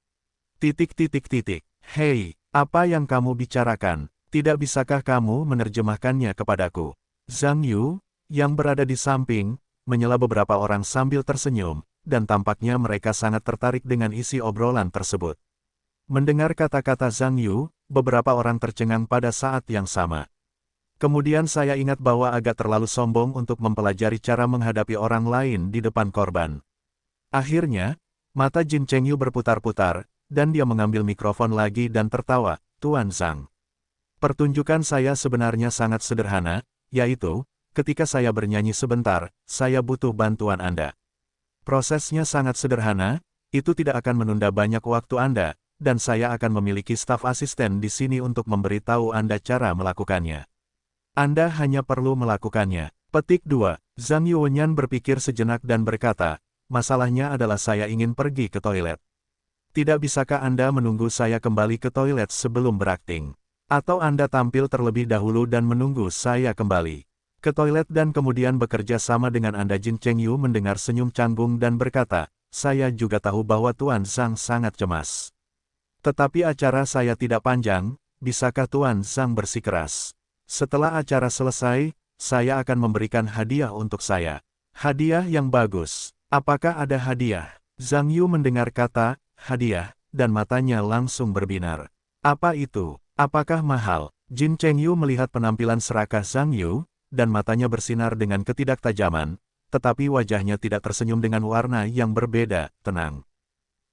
Hei, apa yang kamu bicarakan? Tidak bisakah kamu menerjemahkannya kepadaku? Zhang Yu, yang berada di samping, menyela beberapa orang sambil tersenyum, dan tampaknya mereka sangat tertarik dengan isi obrolan tersebut. Mendengar kata-kata Zhang Yu, beberapa orang tercengang pada saat yang sama. Kemudian saya ingat bahwa agak terlalu sombong untuk mempelajari cara menghadapi orang lain di depan korban. Akhirnya, mata Jin Chengyu berputar-putar, dan dia mengambil mikrofon lagi dan tertawa, Tuan Zhang. Pertunjukan saya sebenarnya sangat sederhana, yaitu, ketika saya bernyanyi sebentar, saya butuh bantuan Anda. Prosesnya sangat sederhana, itu tidak akan menunda banyak waktu Anda, dan saya akan memiliki staf asisten di sini untuk memberitahu Anda cara melakukannya. Anda hanya perlu melakukannya. Petik 2. Zhang Yuwenyan berpikir sejenak dan berkata, masalahnya adalah saya ingin pergi ke toilet. Tidak bisakah Anda menunggu saya kembali ke toilet sebelum berakting? Atau Anda tampil terlebih dahulu dan menunggu saya kembali ke toilet dan kemudian bekerja sama dengan Anda? Jin Chengyu mendengar senyum canggung dan berkata, saya juga tahu bahwa Tuan Zhang sangat cemas. Tetapi acara saya tidak panjang, bisakah Tuan Zhang bersikeras? Setelah acara selesai, saya akan memberikan hadiah untuk saya. Hadiah yang bagus. Apakah ada hadiah? Zhang Yu mendengar kata, hadiah, dan matanya langsung berbinar. Apa itu? Apakah mahal? Jin Chengyu melihat penampilan serakah Zhang Yu, dan matanya bersinar dengan ketidaktajaman, tetapi wajahnya tidak tersenyum dengan warna yang berbeda, tenang.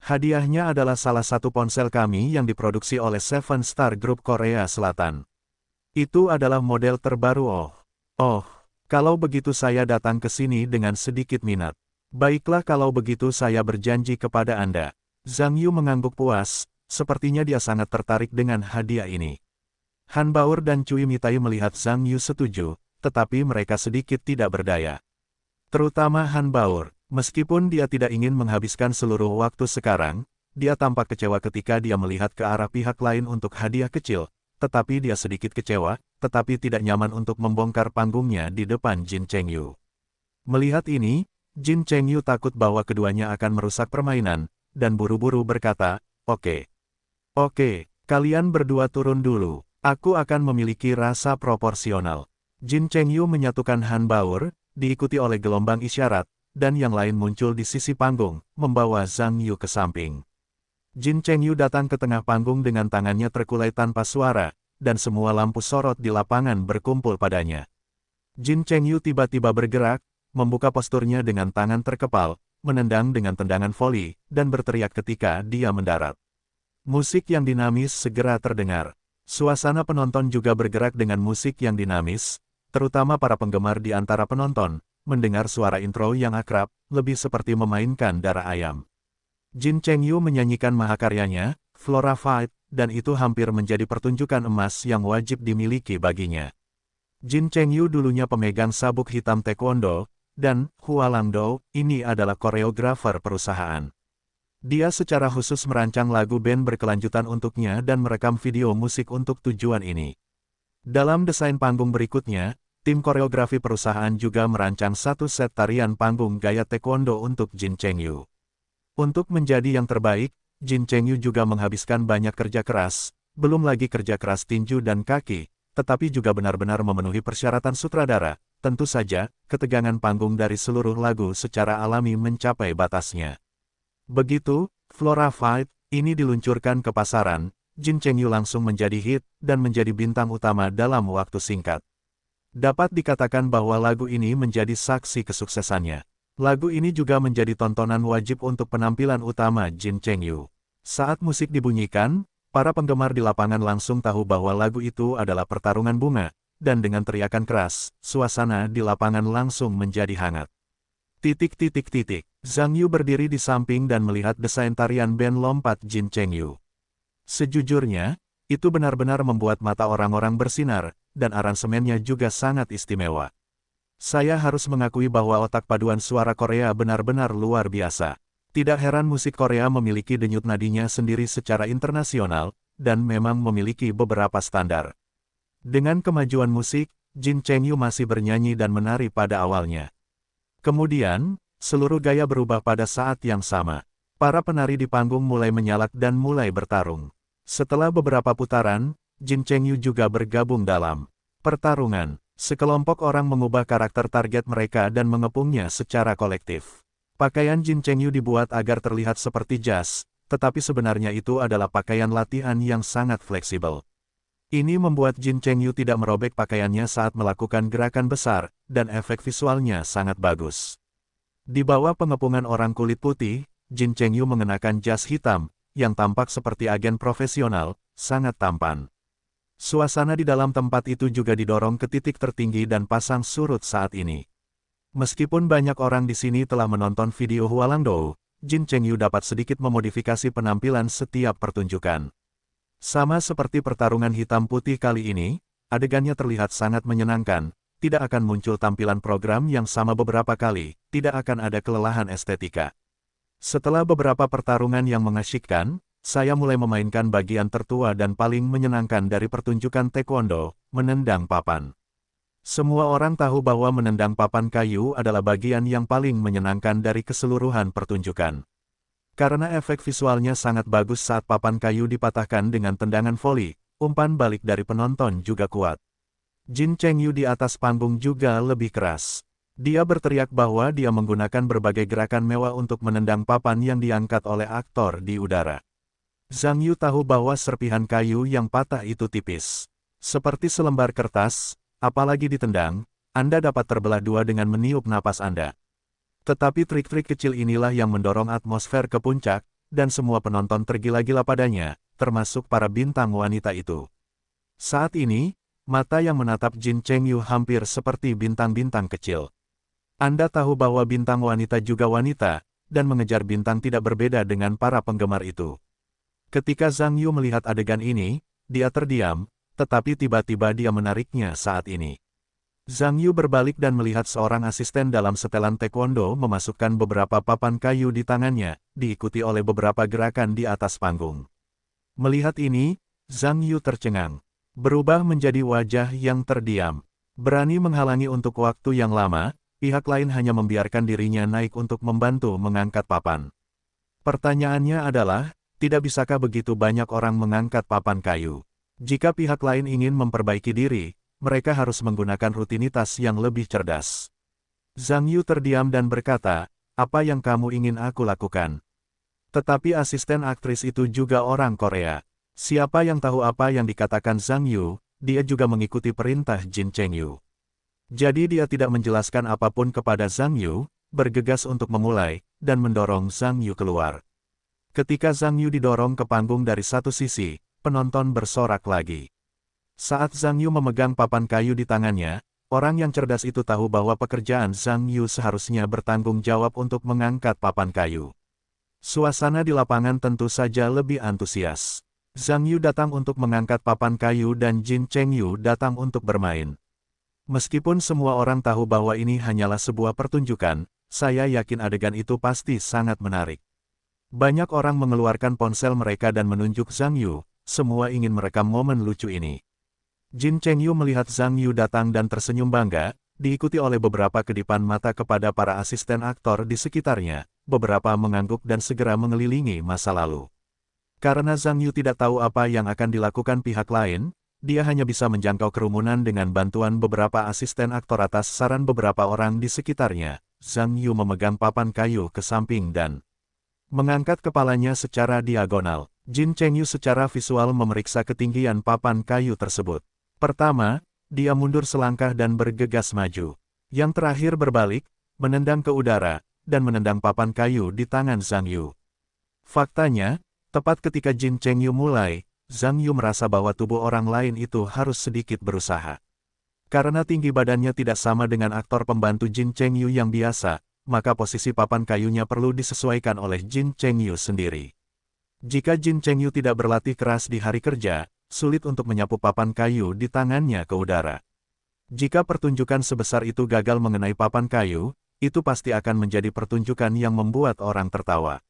Hadiahnya adalah salah satu ponsel kami yang diproduksi oleh Seven Star Group Korea Selatan. Itu adalah model terbaru. Oh, kalau begitu saya datang ke sini dengan sedikit minat. Baiklah kalau begitu saya berjanji kepada Anda. Zhang Yu mengangguk puas, sepertinya dia sangat tertarik dengan hadiah ini. Han Baur dan Cui Mitai melihat Zhang Yu setuju, tetapi mereka sedikit tidak berdaya. Terutama Han Baur, meskipun dia tidak ingin menghabiskan seluruh waktu sekarang, dia tampak kecewa ketika dia melihat ke arah pihak lain untuk hadiah kecil, tetapi dia sedikit kecewa, tetapi tidak nyaman untuk membongkar panggungnya di depan Jin Chengyu. Melihat ini, Jin Chengyu takut bahwa keduanya akan merusak permainan, dan buru-buru berkata, "Oke. Oke, kalian berdua turun dulu. Aku akan memiliki rasa proporsional." Jin Chengyu menyatukan Han Baur, diikuti oleh gelombang isyarat, dan yang lain muncul di sisi panggung, membawa Zhang Yu ke samping. Jin Chengyu datang ke tengah panggung dengan tangannya terkulai tanpa suara, dan semua lampu sorot di lapangan berkumpul padanya. Jin Chengyu tiba-tiba bergerak, membuka posturnya dengan tangan terkepal, menendang dengan tendangan voli, dan berteriak ketika dia mendarat. Musik yang dinamis segera terdengar. Suasana penonton juga bergerak dengan musik yang dinamis, terutama para penggemar di antara penonton, mendengar suara intro yang akrab, lebih seperti memainkan darah ayam. Jin Chengyu menyanyikan mahakaryanya, Flora Fight, dan itu hampir menjadi pertunjukan emas yang wajib dimiliki baginya. Jin Chengyu dulunya pemegang sabuk hitam taekwondo, dan Hua Langdou, ini adalah koreografer perusahaan. Dia secara khusus merancang lagu band berkelanjutan untuknya dan merekam video musik untuk tujuan ini. Dalam desain panggung berikutnya, tim koreografi perusahaan juga merancang satu set tarian panggung gaya taekwondo untuk Jin Chengyu. Untuk menjadi yang terbaik, Jin Chengyu juga menghabiskan banyak kerja keras, belum lagi kerja keras tinju dan kaki, tetapi juga benar-benar memenuhi persyaratan sutradara. Tentu saja, ketegangan panggung dari seluruh lagu secara alami mencapai batasnya. Begitu, Flora Fight ini diluncurkan ke pasaran, Jin Chengyu langsung menjadi hit dan menjadi bintang utama dalam waktu singkat. Dapat dikatakan bahwa lagu ini menjadi saksi kesuksesannya. Lagu ini juga menjadi tontonan wajib untuk penampilan utama Jin Chengyu. Saat musik dibunyikan, para penggemar di lapangan langsung tahu bahwa lagu itu adalah pertarungan bunga, dan dengan teriakan keras, suasana di lapangan langsung menjadi hangat. Zhang Yu berdiri di samping dan melihat desain tarian band lompat Jin Chengyu. Sejujurnya, itu benar-benar membuat mata orang-orang bersinar, dan aransemennya juga sangat istimewa. Saya harus mengakui bahwa otak paduan suara Korea benar-benar luar biasa. Tidak heran musik Korea memiliki denyut nadinya sendiri secara internasional, dan memang memiliki beberapa standar. Dengan kemajuan musik, Jin Chengyu masih bernyanyi dan menari pada awalnya. Kemudian, seluruh gaya berubah pada saat yang sama. Para penari di panggung mulai menyalak dan mulai bertarung. Setelah beberapa putaran, Jin Chengyu juga bergabung dalam pertarungan. Sekelompok orang mengubah karakter target mereka dan mengepungnya secara kolektif. Pakaian Jin Chengyu dibuat agar terlihat seperti jas, tetapi sebenarnya itu adalah pakaian latihan yang sangat fleksibel. Ini membuat Jin Chengyu tidak merobek pakaiannya saat melakukan gerakan besar, dan efek visualnya sangat bagus. Di bawah pengepungan orang kulit putih, Jin Chengyu mengenakan jas hitam, yang tampak seperti agen profesional, sangat tampan. Suasana di dalam tempat itu juga didorong ke titik tertinggi dan pasang surut saat ini. Meskipun banyak orang di sini telah menonton video Hua Langdou, Jin Chengyu dapat sedikit memodifikasi penampilan setiap pertunjukan. Sama seperti pertarungan hitam putih kali ini, adegannya terlihat sangat menyenangkan, tidak akan muncul tampilan program yang sama beberapa kali, tidak akan ada kelelahan estetika. Setelah beberapa pertarungan yang mengasyikkan, saya mulai memainkan bagian tertua dan paling menyenangkan dari pertunjukan taekwondo, menendang papan. Semua orang tahu bahwa menendang papan kayu adalah bagian yang paling menyenangkan dari keseluruhan pertunjukan. Karena efek visualnya sangat bagus saat papan kayu dipatahkan dengan tendangan voli, umpan balik dari penonton juga kuat. Jin Chengyu di atas panggung juga lebih keras. Dia berteriak bahwa dia menggunakan berbagai gerakan mewah untuk menendang papan yang diangkat oleh aktor di udara. Zhang Yu tahu bahwa serpihan kayu yang patah itu tipis. Seperti selembar kertas, apalagi ditendang, Anda dapat terbelah dua dengan meniup napas Anda. Tetapi trik-trik kecil inilah yang mendorong atmosfer ke puncak, dan semua penonton tergila-gila padanya, termasuk para bintang wanita itu. Saat ini, mata yang menatap Jin Chengyu hampir seperti bintang-bintang kecil. Anda tahu bahwa bintang wanita juga wanita, dan mengejar bintang tidak berbeda dengan para penggemar itu. Ketika Zhang Yu melihat adegan ini, dia terdiam, tetapi tiba-tiba dia menariknya saat ini. Zhang Yu berbalik dan melihat seorang asisten dalam setelan taekwondo memasukkan beberapa papan kayu di tangannya, diikuti oleh beberapa gerakan di atas panggung. Melihat ini, Zhang Yu tercengang. Berubah menjadi wajah yang terdiam. Berani menghalangi untuk waktu yang lama, pihak lain hanya membiarkan dirinya naik untuk membantu mengangkat papan. Pertanyaannya adalah, tidak bisakah begitu banyak orang mengangkat papan kayu? Jika pihak lain ingin memperbaiki diri, mereka harus menggunakan rutinitas yang lebih cerdas. Zhang Yu terdiam dan berkata, apa yang kamu ingin aku lakukan? Tetapi asisten aktris itu juga orang Korea. Siapa yang tahu apa yang dikatakan Zhang Yu, dia juga mengikuti perintah Jin Chengyu. Jadi dia tidak menjelaskan apapun kepada Zhang Yu, bergegas untuk memulai, dan mendorong Zhang Yu keluar. Ketika Zhang Yu didorong ke panggung dari satu sisi, penonton bersorak lagi. Saat Zhang Yu memegang papan kayu di tangannya, orang yang cerdas itu tahu bahwa pekerjaan Zhang Yu seharusnya bertanggung jawab untuk mengangkat papan kayu. Suasana di lapangan tentu saja lebih antusias. Zhang Yu datang untuk mengangkat papan kayu dan Jin Chengyu datang untuk bermain. Meskipun semua orang tahu bahwa ini hanyalah sebuah pertunjukan, saya yakin adegan itu pasti sangat menarik. Banyak orang mengeluarkan ponsel mereka dan menunjuk Zhang Yu, semua ingin merekam momen lucu ini. Jin Chengyu melihat Zhang Yu datang dan tersenyum bangga, diikuti oleh beberapa kedipan mata kepada para asisten aktor di sekitarnya, beberapa mengangguk dan segera mengelilingi masa lalu. Karena Zhang Yu tidak tahu apa yang akan dilakukan pihak lain, dia hanya bisa menjangkau kerumunan dengan bantuan beberapa asisten aktor atas saran beberapa orang di sekitarnya. Zhang Yu memegang papan kayu ke samping dan mengangkat kepalanya secara diagonal. Jin Chengyu secara visual memeriksa ketinggian papan kayu tersebut. Pertama, dia mundur selangkah dan bergegas maju. Yang terakhir berbalik, menendang ke udara, dan menendang papan kayu di tangan Zhang Yu. Faktanya, tepat ketika Jin Chengyu mulai, Zhang Yu merasa bahwa tubuh orang lain itu harus sedikit berusaha. Karena tinggi badannya tidak sama dengan aktor pembantu Jin Chengyu yang biasa, maka posisi papan kayunya perlu disesuaikan oleh Jin Chengyu sendiri. Jika Jin Chengyu tidak berlatih keras di hari kerja, sulit untuk menyapu papan kayu di tangannya ke udara. Jika pertunjukan sebesar itu gagal mengenai papan kayu, itu pasti akan menjadi pertunjukan yang membuat orang tertawa.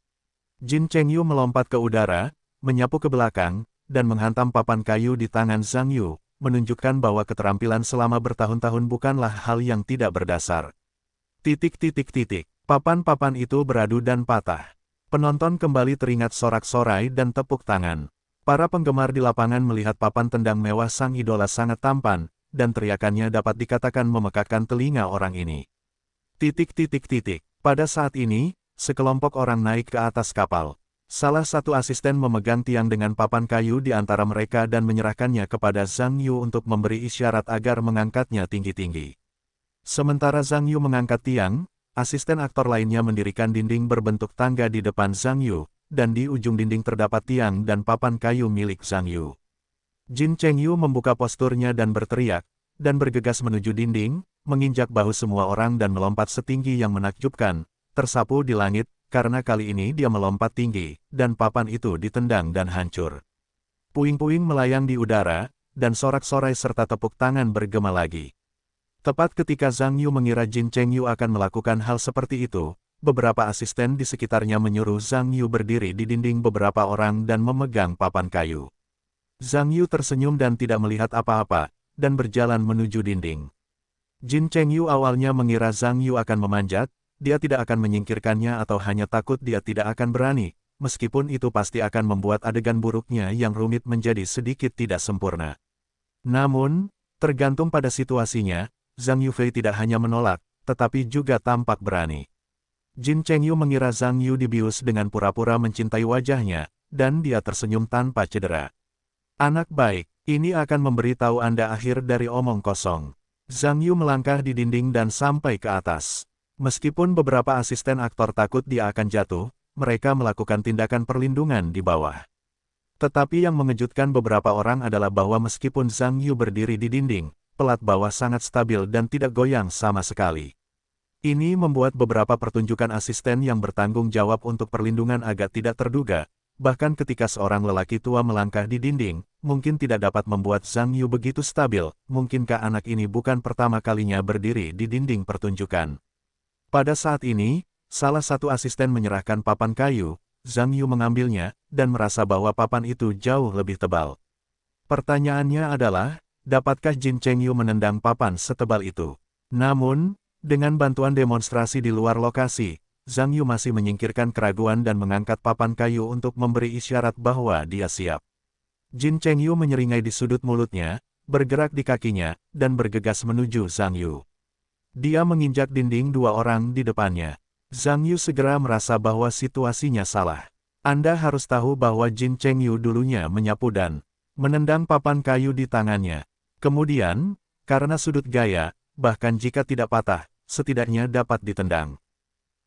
Jin Chengyu melompat ke udara, menyapu ke belakang, dan menghantam papan kayu di tangan Zhang Yu, menunjukkan bahwa keterampilan selama bertahun-tahun bukanlah hal yang tidak berdasar. Papan-papan itu beradu dan patah. Penonton kembali teringat sorak-sorai dan tepuk tangan. Para penggemar di lapangan melihat papan tendang mewah sang idola sangat tampan, dan teriakannya dapat dikatakan memekakkan telinga orang ini. Pada saat ini, sekelompok orang naik ke atas kapal. Salah satu asisten memegang tiang dengan papan kayu di antara mereka dan menyerahkannya kepada Zhang Yu untuk memberi isyarat agar mengangkatnya tinggi-tinggi. Sementara Zhang Yu mengangkat tiang, asisten aktor lainnya mendirikan dinding berbentuk tangga di depan Zhang Yu, dan di ujung dinding terdapat tiang dan papan kayu milik Zhang Yu. Jin Chengyu membuka posturnya dan berteriak, dan bergegas menuju dinding, menginjak bahu semua orang dan melompat setinggi yang menakjubkan, tersapu di langit, karena kali ini dia melompat tinggi, dan papan itu ditendang dan hancur. Puing-puing melayang di udara, dan sorak-sorai serta tepuk tangan bergema lagi. Tepat ketika Zhang Yu mengira Jin Chengyu akan melakukan hal seperti itu, beberapa asisten di sekitarnya menyuruh Zhang Yu berdiri di dinding beberapa orang dan memegang papan kayu. Zhang Yu tersenyum dan tidak melihat apa-apa, dan berjalan menuju dinding. Jin Chengyu awalnya mengira Zhang Yu akan memanjat, dia tidak akan menyingkirkannya atau hanya takut dia tidak akan berani, meskipun itu pasti akan membuat adegan buruknya yang rumit menjadi sedikit tidak sempurna. Namun, tergantung pada situasinya, Zhang Yufei tidak hanya menolak, tetapi juga tampak berani. Jin Chengyu mengira Zhang Yu dibius dengan pura-pura mencintai wajahnya, dan dia tersenyum tanpa cedera. Anak baik, ini akan memberitahu Anda akhir dari omong kosong. Zhang Yu melangkah di dinding dan sampai ke atas. Meskipun beberapa asisten aktor takut dia akan jatuh, mereka melakukan tindakan perlindungan di bawah. Tetapi yang mengejutkan beberapa orang adalah bahwa meskipun Zhang Yu berdiri di dinding, pelat bawah sangat stabil dan tidak goyang sama sekali. Ini membuat beberapa pertunjukan asisten yang bertanggung jawab untuk perlindungan agak tidak terduga, bahkan ketika seorang lelaki tua melangkah di dinding, mungkin tidak dapat membuat Zhang Yu begitu stabil. Mungkinkah anak ini bukan pertama kalinya berdiri di dinding pertunjukan? Pada saat ini, salah satu asisten menyerahkan papan kayu, Zhang Yu mengambilnya, dan merasa bahwa papan itu jauh lebih tebal. Pertanyaannya adalah, dapatkah Jin Chengyu menendang papan setebal itu? Namun, dengan bantuan demonstrasi di luar lokasi, Zhang Yu masih menyingkirkan keraguan dan mengangkat papan kayu untuk memberi isyarat bahwa dia siap. Jin Chengyu menyeringai di sudut mulutnya, bergerak di kakinya, dan bergegas menuju Zhang Yu. Dia menginjak dinding dua orang di depannya. Zhang Yu segera merasa bahwa situasinya salah. Anda harus tahu bahwa Jin Chengyu dulunya menyapu dan menendang papan kayu di tangannya. Kemudian, karena sudut gaya, bahkan jika tidak patah, setidaknya dapat ditendang.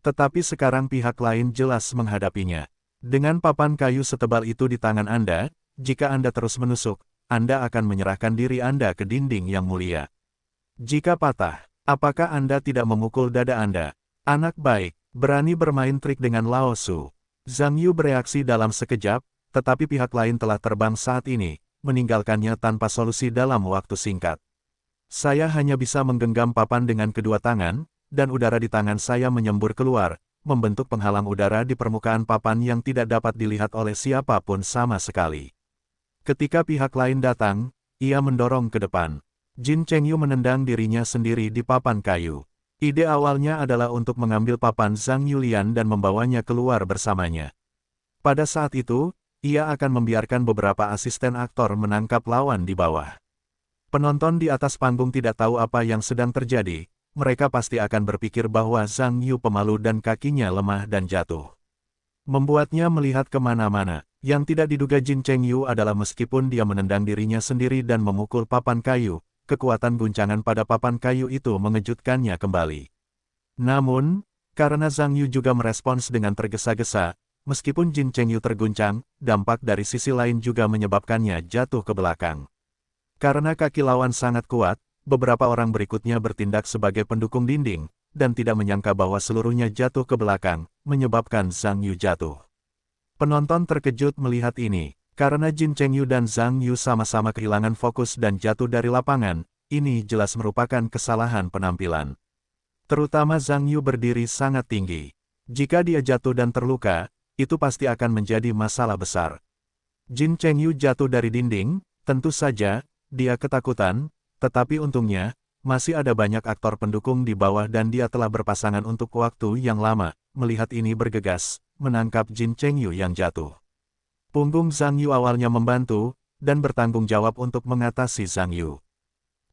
Tetapi sekarang pihak lain jelas menghadapinya. Dengan papan kayu setebal itu di tangan Anda, jika Anda terus menusuk, Anda akan menyerahkan diri Anda ke dinding yang mulia. Jika patah, apakah Anda tidak memukul dada Anda? Anak baik, berani bermain trik dengan Lao Su. Zhang Yu bereaksi dalam sekejap, tetapi pihak lain telah terbang saat ini, meninggalkannya tanpa solusi dalam waktu singkat. Saya hanya bisa menggenggam papan dengan kedua tangan, dan udara di tangan saya menyembur keluar, membentuk penghalang udara di permukaan papan yang tidak dapat dilihat oleh siapapun sama sekali. Ketika pihak lain datang, ia mendorong ke depan. Jin Chengyu menendang dirinya sendiri di papan kayu. Ide awalnya adalah untuk mengambil papan Zhang Yulian dan membawanya keluar bersamanya. Pada saat itu, ia akan membiarkan beberapa asisten aktor menangkap lawan di bawah. Penonton di atas panggung tidak tahu apa yang sedang terjadi, mereka pasti akan berpikir bahwa Zhang Yu pemalu dan kakinya lemah dan jatuh. Membuatnya melihat kemana-mana. Yang tidak diduga Jin Chengyu adalah meskipun dia menendang dirinya sendiri dan memukul papan kayu, kekuatan guncangan pada papan kayu itu mengejutkannya kembali. Namun, karena Zhang Yu juga merespons dengan tergesa-gesa, meskipun Jin Chengyu terguncang, dampak dari sisi lain juga menyebabkannya jatuh ke belakang. Karena kaki lawan sangat kuat, beberapa orang berikutnya bertindak sebagai pendukung dinding, dan tidak menyangka bahwa seluruhnya jatuh ke belakang, menyebabkan Zhang Yu jatuh. Penonton terkejut melihat ini, karena Jin Chengyu dan Zhang Yu sama-sama kehilangan fokus dan jatuh dari lapangan, ini jelas merupakan kesalahan penampilan. Terutama Zhang Yu berdiri sangat tinggi. Jika dia jatuh dan terluka, itu pasti akan menjadi masalah besar. Jin Chengyu jatuh dari dinding, tentu saja, dia ketakutan, tetapi untungnya, masih ada banyak aktor pendukung di bawah dan dia telah berpasangan untuk waktu yang lama, melihat ini bergegas, menangkap Jin Chengyu yang jatuh. Punggung Zhang Yu awalnya membantu, dan bertanggung jawab untuk mengatasi Zhang Yu.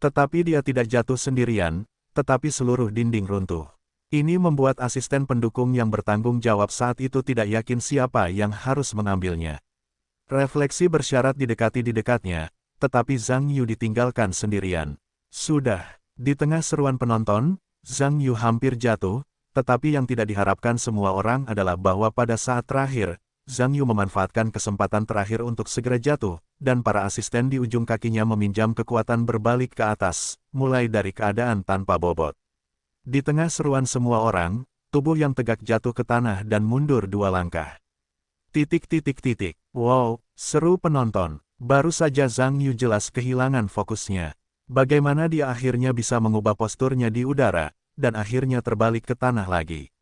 Tetapi dia tidak jatuh sendirian, tetapi seluruh dinding runtuh. Ini membuat asisten pendukung yang bertanggung jawab saat itu tidak yakin siapa yang harus mengambilnya. Refleksi bersyarat didekati di dekatnya, tetapi Zhang Yu ditinggalkan sendirian. Sudah, di tengah seruan penonton, Zhang Yu hampir jatuh, tetapi yang tidak diharapkan semua orang adalah bahwa pada saat terakhir, Zhang Yu memanfaatkan kesempatan terakhir untuk segera jatuh, dan para asisten di ujung kakinya meminjam kekuatan berbalik ke atas, mulai dari keadaan tanpa bobot. Di tengah seruan semua orang, tubuh yang tegak jatuh ke tanah dan mundur 2 langkah. Wow, seru penonton. Baru saja Zhang Yu jelas kehilangan fokusnya. Bagaimana dia akhirnya bisa mengubah posturnya di udara, dan akhirnya terbalik ke tanah lagi.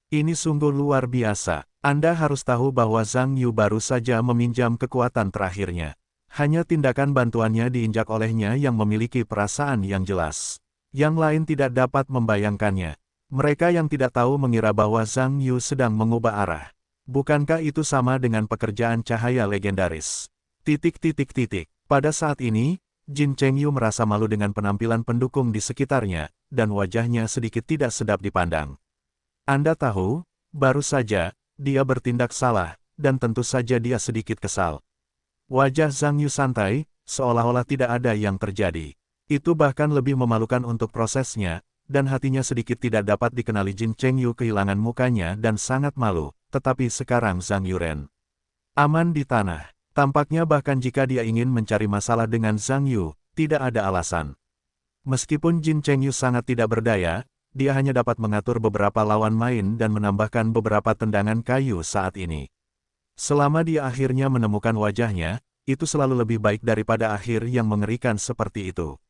Ini sungguh luar biasa. Anda harus tahu bahwa Zhang Yu baru saja meminjam kekuatan terakhirnya. Hanya tindakan bantuannya diinjak olehnya yang memiliki perasaan yang jelas. Yang lain tidak dapat membayangkannya. Mereka yang tidak tahu mengira bahwa Zhang Yu sedang mengubah arah. Bukankah itu sama dengan pekerjaan cahaya legendaris? Pada saat ini, Jin Chengyu merasa malu dengan penampilan pendukung di sekitarnya, dan wajahnya sedikit tidak sedap dipandang. Anda tahu, baru saja, dia bertindak salah, dan tentu saja dia sedikit kesal. Wajah Zhang Yu santai, seolah-olah tidak ada yang terjadi. Itu bahkan lebih memalukan untuk prosesnya, dan hatinya sedikit tidak dapat dikenali. Jin Chengyu kehilangan mukanya dan sangat malu, tetapi sekarang Zhang Yuren aman di tanah. Tampaknya bahkan jika dia ingin mencari masalah dengan Zhang Yu, tidak ada alasan. Meskipun Jin Chengyu sangat tidak berdaya, dia hanya dapat mengatur beberapa lawan main dan menambahkan beberapa tendangan kayu saat ini. Selama dia akhirnya menemukan wajahnya, itu selalu lebih baik daripada akhir yang mengerikan seperti itu.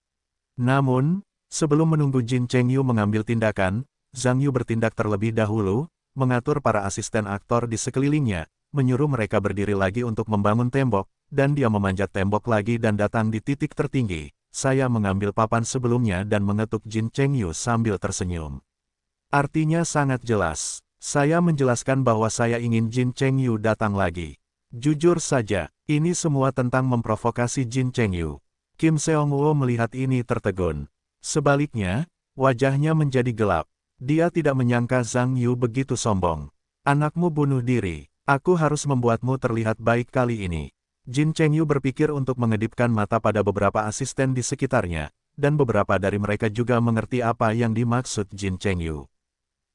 Namun, sebelum menunggu Jin Chengyu mengambil tindakan, Zhang Yu bertindak terlebih dahulu, mengatur para asisten aktor di sekelilingnya, menyuruh mereka berdiri lagi untuk membangun tembok, dan dia memanjat tembok lagi dan datang di titik tertinggi. Saya mengambil papan sebelumnya dan mengetuk Jin Chengyu sambil tersenyum. Artinya sangat jelas. Saya menjelaskan bahwa saya ingin Jin Chengyu datang lagi. Jujur saja, ini semua tentang memprovokasi Jin Chengyu. Kim Seong-woo melihat ini tertegun. Sebaliknya, wajahnya menjadi gelap. Dia tidak menyangka Zhang Yu begitu sombong. Anakmu bunuh diri. Aku harus membuatmu terlihat baik kali ini. Jin Chengyu berpikir untuk mengedipkan mata pada beberapa asisten di sekitarnya, dan beberapa dari mereka juga mengerti apa yang dimaksud Jin Chengyu.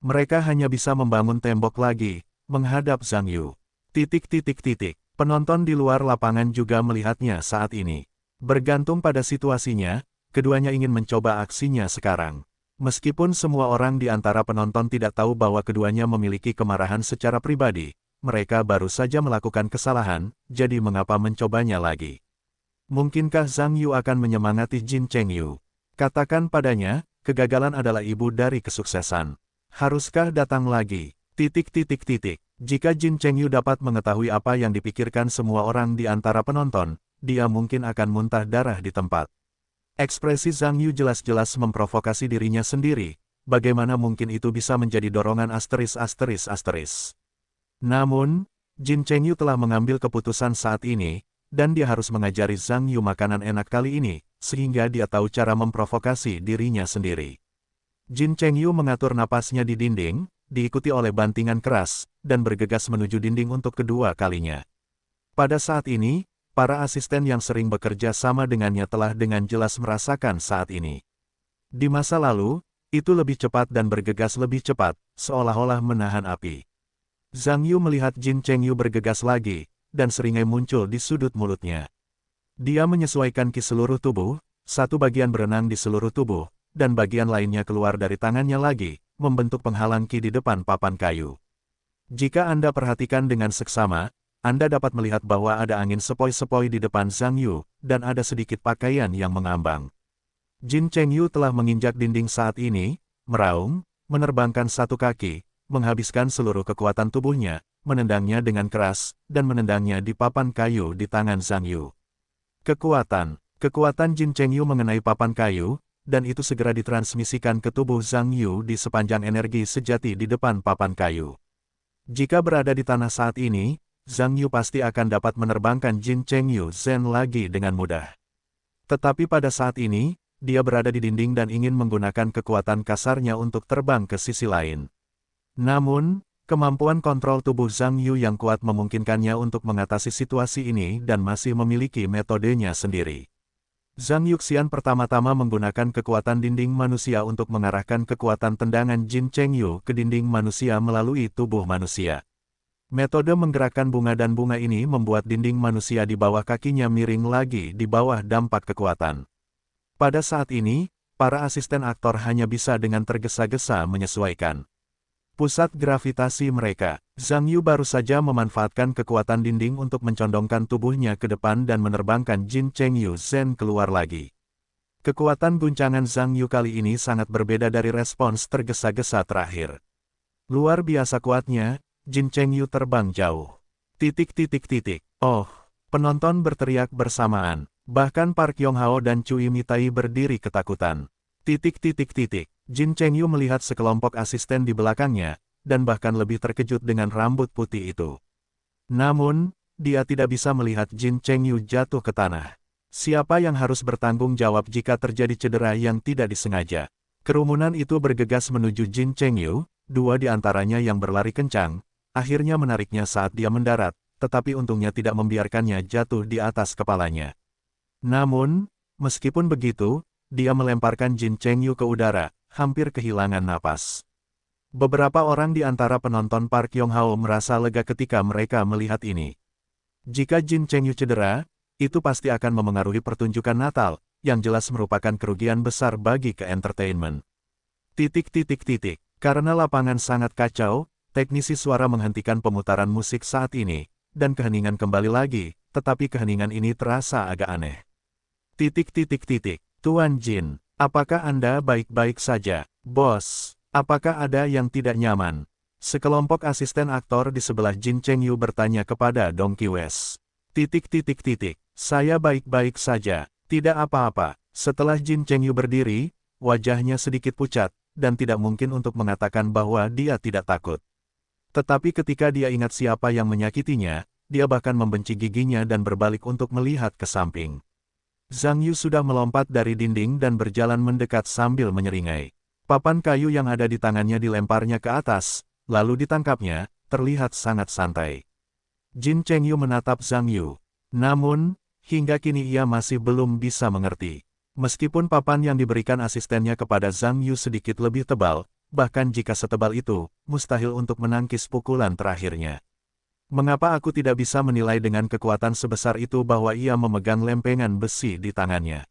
Mereka hanya bisa membangun tembok lagi, menghadap Zhang Yu. Penonton di luar lapangan juga melihatnya saat ini. Bergantung pada situasinya, keduanya ingin mencoba aksinya sekarang. Meskipun semua orang di antara penonton tidak tahu bahwa keduanya memiliki kemarahan secara pribadi, mereka baru saja melakukan kesalahan, jadi mengapa mencobanya lagi? Mungkinkah Zhang Yu akan menyemangati Jin Chengyu? Katakan padanya, kegagalan adalah ibu dari kesuksesan. Haruskah datang lagi? Jika Jin Chengyu dapat mengetahui apa yang dipikirkan semua orang di antara penonton, dia mungkin akan muntah darah di tempat. Ekspresi Zhang Yu jelas-jelas memprovokasi dirinya sendiri. Bagaimana mungkin itu bisa menjadi dorongan *****. Namun, Jin Chengyu telah mengambil keputusan saat ini, dan dia harus mengajari Zhang Yu makanan enak kali ini, sehingga dia tahu cara memprovokasi dirinya sendiri. Jin Chengyu mengatur napasnya di dinding, diikuti oleh bantingan keras, dan bergegas menuju dinding untuk kedua kalinya. Pada saat ini, para asisten yang sering bekerja sama dengannya telah dengan jelas merasakan saat ini. Di masa lalu, itu lebih cepat dan bergegas lebih cepat, seolah-olah menahan api. Zhang Yu melihat Jin Chengyu bergegas lagi, dan seringai muncul di sudut mulutnya. Dia menyesuaikan ki seluruh tubuh, satu bagian berenang di seluruh tubuh, dan bagian lainnya keluar dari tangannya lagi, membentuk penghalang ki di depan papan kayu. Jika Anda perhatikan dengan seksama, Anda dapat melihat bahwa ada angin sepoi-sepoi di depan Zhang Yu, dan ada sedikit pakaian yang mengambang. Jin Chengyu telah menginjak dinding saat ini, meraung, menerbangkan satu kaki, menghabiskan seluruh kekuatan tubuhnya, menendangnya dengan keras, dan menendangnya di papan kayu di tangan Zhang Yu. Kekuatan Jin Chengyu mengenai papan kayu, dan itu segera ditransmisikan ke tubuh Zhang Yu di sepanjang energi sejati di depan papan kayu. Jika berada di tanah saat ini, Zhang Yu pasti akan dapat menerbangkan Jin Chengyu Zen lagi dengan mudah. Tetapi pada saat ini, dia berada di dinding dan ingin menggunakan kekuatan kasarnya untuk terbang ke sisi lain. Namun, kemampuan kontrol tubuh Zhang Yu yang kuat memungkinkannya untuk mengatasi situasi ini dan masih memiliki metodenya sendiri. Zhang Yuxian pertama-tama menggunakan kekuatan dinding manusia untuk mengarahkan kekuatan tendangan Jin Chengyu ke dinding manusia melalui tubuh manusia. Metode menggerakkan bunga dan bunga ini membuat dinding manusia di bawah kakinya miring lagi di bawah dampak kekuatan. Pada saat ini, para asisten aktor hanya bisa dengan tergesa-gesa menyesuaikan pusat gravitasi mereka. Zhang Yu baru saja memanfaatkan kekuatan dinding untuk mencondongkan tubuhnya ke depan dan menerbangkan Jin Chengyu Zen keluar lagi. Kekuatan guncangan Zhang Yu kali ini sangat berbeda dari respons tergesa-gesa terakhir. Luar biasa kuatnya, Jin Chengyu terbang jauh. Oh, penonton berteriak bersamaan. Bahkan Park Yong-hao dan Cui Mitai berdiri ketakutan. Jin Chengyu melihat sekelompok asisten di belakangnya, dan bahkan lebih terkejut dengan rambut putih itu. Namun, dia tidak bisa melihat Jin Chengyu jatuh ke tanah. Siapa yang harus bertanggung jawab jika terjadi cedera yang tidak disengaja? Kerumunan itu bergegas menuju Jin Chengyu, dua di antaranya yang berlari kencang, akhirnya menariknya saat dia mendarat, tetapi untungnya tidak membiarkannya jatuh di atas kepalanya. Namun, meskipun begitu, dia melemparkan Jin Chengyu ke udara, hampir kehilangan napas. Beberapa orang di antara penonton Park Yong-hao merasa lega ketika mereka melihat ini. Jika Jin Chengyu cedera, itu pasti akan memengaruhi pertunjukan Natal, yang jelas merupakan kerugian besar bagi ke-entertainment. Karena lapangan sangat kacau, teknisi suara menghentikan pemutaran musik saat ini, dan keheningan kembali lagi, tetapi keheningan ini terasa agak aneh. Tuan Jin, apakah Anda baik-baik saja, bos? Apakah ada yang tidak nyaman? Sekelompok asisten aktor di sebelah Jin Chengyu bertanya kepada Dong Ki-wes. Saya baik-baik saja, tidak apa-apa. Setelah Jin Chengyu berdiri, wajahnya sedikit pucat, dan tidak mungkin untuk mengatakan bahwa dia tidak takut. Tetapi ketika dia ingat siapa yang menyakitinya, dia bahkan membenci giginya dan berbalik untuk melihat ke samping. Zhang Yu sudah melompat dari dinding dan berjalan mendekat sambil menyeringai. Papan kayu yang ada di tangannya dilemparnya ke atas, lalu ditangkapnya, terlihat sangat santai. Jin Chengyu menatap Zhang Yu. Namun, hingga kini ia masih belum bisa mengerti. Meskipun papan yang diberikan asistennya kepada Zhang Yu sedikit lebih tebal, bahkan jika setebal itu, mustahil untuk menangkis pukulan terakhirnya. Mengapa aku tidak bisa menilai dengan kekuatan sebesar itu bahwa ia memegang lempengan besi di tangannya?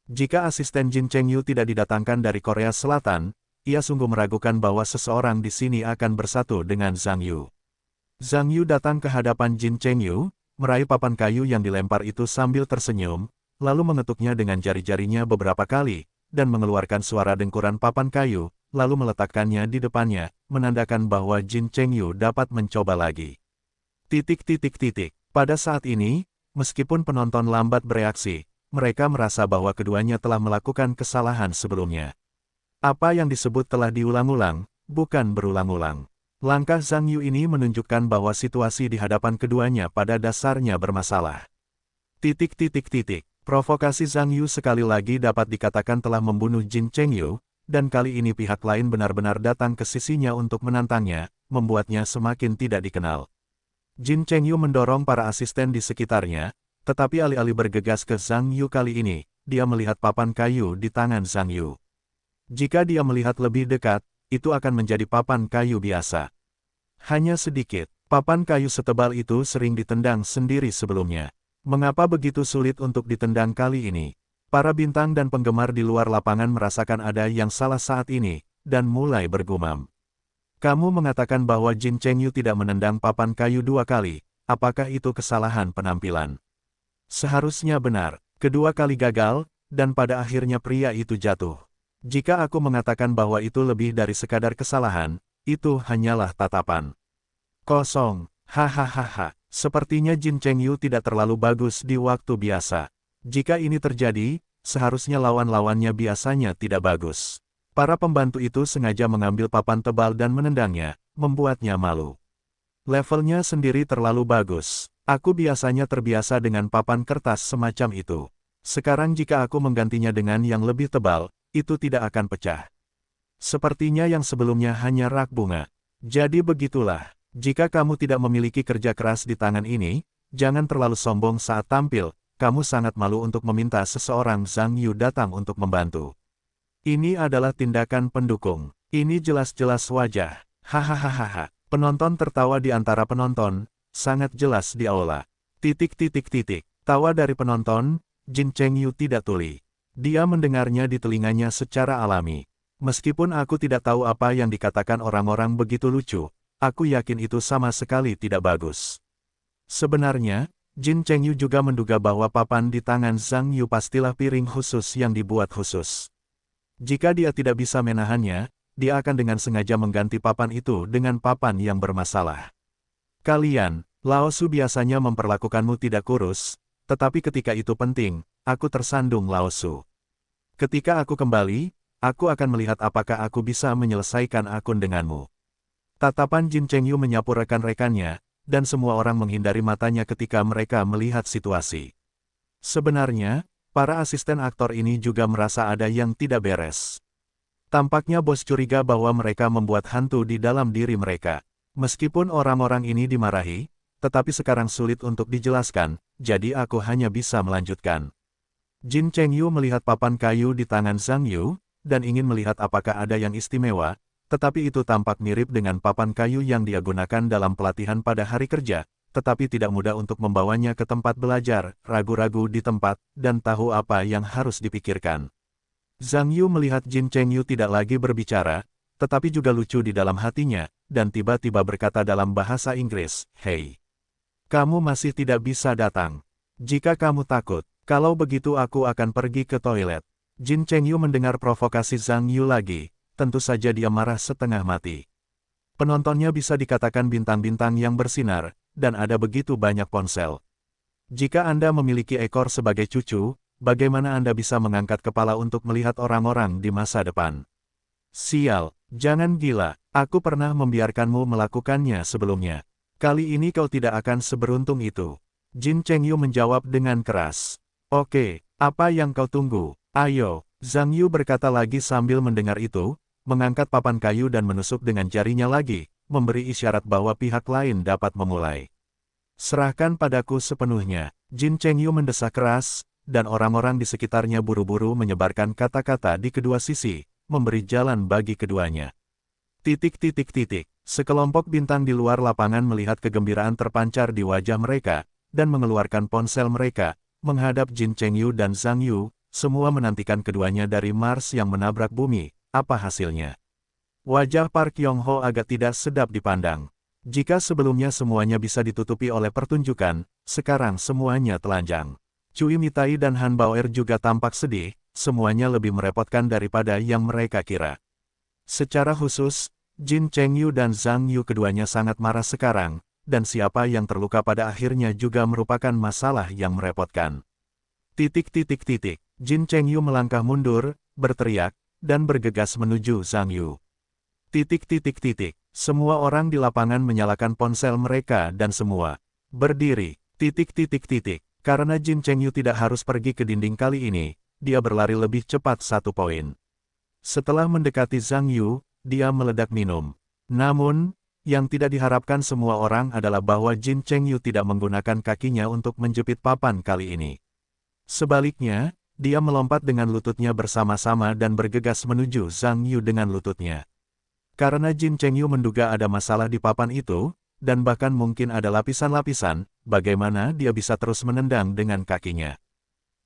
Jika asisten Jin Chengyu tidak didatangkan dari Korea Selatan, ia sungguh meragukan bahwa seseorang di sini akan bersatu dengan Zhang Yu. Zhang Yu datang ke hadapan Jin Chengyu, meraih papan kayu yang dilempar itu sambil tersenyum, lalu mengetuknya dengan jari-jarinya beberapa kali, dan mengeluarkan suara dengkuran papan kayu, lalu meletakkannya di depannya, menandakan bahwa Jin Chengyu dapat mencoba lagi. Pada saat ini, meskipun penonton lambat bereaksi, mereka merasa bahwa keduanya telah melakukan kesalahan sebelumnya. Apa yang disebut telah diulang-ulang, bukan berulang-ulang. Langkah Zhang Yu ini menunjukkan bahwa situasi di hadapan keduanya pada dasarnya bermasalah. Provokasi Zhang Yu sekali lagi dapat dikatakan telah membunuh Jin Chengyu, dan kali ini pihak lain benar-benar datang ke sisinya untuk menantangnya, membuatnya semakin tidak dikenal. Jin Chengyu mendorong para asisten di sekitarnya, tetapi alih-alih bergegas ke Zhang Yu kali ini, dia melihat papan kayu di tangan Zhang Yu. Jika dia melihat lebih dekat, itu akan menjadi papan kayu biasa. Hanya sedikit, papan kayu setebal itu sering ditendang sendiri sebelumnya. Mengapa begitu sulit untuk ditendang kali ini? Para bintang dan penggemar di luar lapangan merasakan ada yang salah saat ini, dan mulai bergumam. Kamu mengatakan bahwa Jin Chengyu tidak menendang papan kayu 2 kali, apakah itu kesalahan penampilan? Seharusnya benar, kedua kali gagal, dan pada akhirnya pria itu jatuh. Jika aku mengatakan bahwa itu lebih dari sekadar kesalahan, itu hanyalah tatapan kosong. Hahaha, sepertinya Jin Chengyu tidak terlalu bagus di waktu biasa. Jika ini terjadi, seharusnya lawan-lawannya biasanya tidak bagus. Para pembantu itu sengaja mengambil papan tebal dan menendangnya, membuatnya malu. Levelnya sendiri terlalu bagus. Aku biasanya terbiasa dengan papan kertas semacam itu. Sekarang jika aku menggantinya dengan yang lebih tebal, itu tidak akan pecah. Sepertinya yang sebelumnya hanya rak bunga. Jadi begitulah, jika kamu tidak memiliki kerja keras di tangan ini, jangan terlalu sombong saat tampil, kamu sangat malu untuk meminta seseorang Zhang Yu datang untuk membantu. Ini adalah tindakan pendukung. Ini jelas-jelas wajah. Hahaha. Penonton tertawa di antara penonton, sangat jelas di aula. Tawa dari penonton, Jin Chengyu tidak tuli. Dia mendengarnya di telinganya secara alami. Meskipun aku tidak tahu apa yang dikatakan orang-orang begitu lucu, aku yakin itu sama sekali tidak bagus. Sebenarnya, Jin Chengyu juga menduga bahwa papan di tangan Zhang Yu pastilah piring khusus yang dibuat khusus. Jika dia tidak bisa menahannya, dia akan dengan sengaja mengganti papan itu dengan papan yang bermasalah. Kalian, Lao Su biasanya memperlakukanmu tidak kurus, tetapi ketika itu penting, aku tersandung Lao Su. Ketika aku kembali, aku akan melihat apakah aku bisa menyelesaikan akun denganmu. Tatapan Jin Chengyu menyapu rekan-rekannya, dan semua orang menghindari matanya ketika mereka melihat situasi. Sebenarnya, para asisten aktor ini juga merasa ada yang tidak beres. Tampaknya bos curiga bahwa mereka membuat hantu di dalam diri mereka. Meskipun orang-orang ini dimarahi, tetapi sekarang sulit untuk dijelaskan, jadi aku hanya bisa melanjutkan. Jin Chengyu melihat papan kayu di tangan Zhang Yu, dan ingin melihat apakah ada yang istimewa, tetapi itu tampak mirip dengan papan kayu yang dia gunakan dalam pelatihan pada hari kerja, tetapi tidak mudah untuk membawanya ke tempat belajar, ragu-ragu di tempat, dan tahu apa yang harus dipikirkan. Zhang Yu melihat Jin Chengyu tidak lagi berbicara, tetapi juga lucu di dalam hatinya, dan tiba-tiba berkata dalam bahasa Inggris, "Hei, kamu masih tidak bisa datang. Jika kamu takut, kalau begitu aku akan pergi ke toilet." Jin Chengyu mendengar provokasi Zhang Yu lagi, tentu saja dia marah setengah mati. Penontonnya bisa dikatakan bintang-bintang yang bersinar, dan ada begitu banyak ponsel. Jika Anda memiliki ekor sebagai cucu, bagaimana Anda bisa mengangkat kepala untuk melihat orang-orang di masa depan? Sial, jangan gila, aku pernah membiarkanmu melakukannya sebelumnya. Kali ini kau tidak akan seberuntung itu. Jin Chengyu menjawab dengan keras. Oke, apa yang kau tunggu? Ayo, Zhang Yu berkata lagi sambil mendengar itu, mengangkat papan kayu dan menusuk dengan jarinya lagi, memberi isyarat bahwa pihak lain dapat memulai. Serahkan padaku sepenuhnya, Jin Chengyu mendesak keras, dan orang-orang di sekitarnya buru-buru menyebarkan kata-kata di kedua sisi, memberi jalan bagi keduanya. Sekelompok bintang di luar lapangan melihat kegembiraan terpancar di wajah mereka, dan mengeluarkan ponsel mereka, menghadap Jin Chengyu dan Zhang Yu, semua menantikan keduanya dari Mars yang menabrak bumi. Apa hasilnya? Wajah Park Yong-ho agak tidak sedap dipandang. Jika sebelumnya semuanya bisa ditutupi oleh pertunjukan, sekarang semuanya telanjang. Cui Mitai dan Han Baoer juga tampak sedih, semuanya lebih merepotkan daripada yang mereka kira. Secara khusus, Jin Chengyu dan Zhang Yu keduanya sangat marah sekarang, dan siapa yang terluka pada akhirnya juga merupakan masalah yang merepotkan. Jin Chengyu melangkah mundur, berteriak, dan bergegas menuju Zhang Yu. Semua orang di lapangan menyalakan ponsel mereka dan semua berdiri. Karena Jin Chengyu tidak harus pergi ke dinding kali ini, dia berlari lebih cepat 1 poin. Setelah mendekati Zhang Yu, dia meledak minum. Namun, yang tidak diharapkan semua orang adalah bahwa Jin Chengyu tidak menggunakan kakinya untuk menjepit papan kali ini. Sebaliknya, dia melompat dengan lututnya bersama-sama dan bergegas menuju Zhang Yu dengan lututnya. Karena Jin Chengyu menduga ada masalah di papan itu, dan bahkan mungkin ada lapisan-lapisan, bagaimana dia bisa terus menendang dengan kakinya.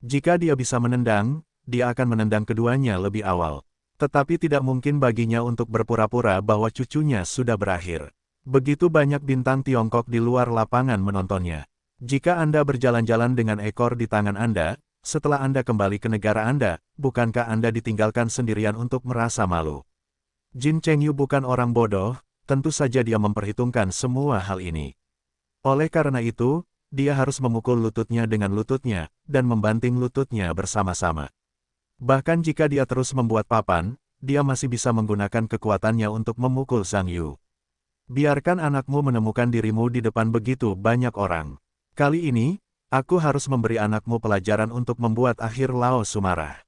Jika dia bisa menendang, dia akan menendang keduanya lebih awal. Tetapi tidak mungkin baginya untuk berpura-pura bahwa cucunya sudah berakhir. Begitu banyak bintang Tiongkok di luar lapangan menontonnya. Jika Anda berjalan-jalan dengan ekor di tangan Anda, setelah Anda kembali ke negara Anda, bukankah Anda ditinggalkan sendirian untuk merasa malu? Jin Chengyu bukan orang bodoh, tentu saja dia memperhitungkan semua hal ini. Oleh karena itu, dia harus memukul lututnya dengan lututnya, dan membanting lututnya bersama-sama. Bahkan jika dia terus membuat papan, dia masih bisa menggunakan kekuatannya untuk memukul Zhang Yu. Biarkan anakmu menemukan dirimu di depan begitu banyak orang. Kali ini, aku harus memberi anakmu pelajaran untuk membuat akhir Lao Su marah.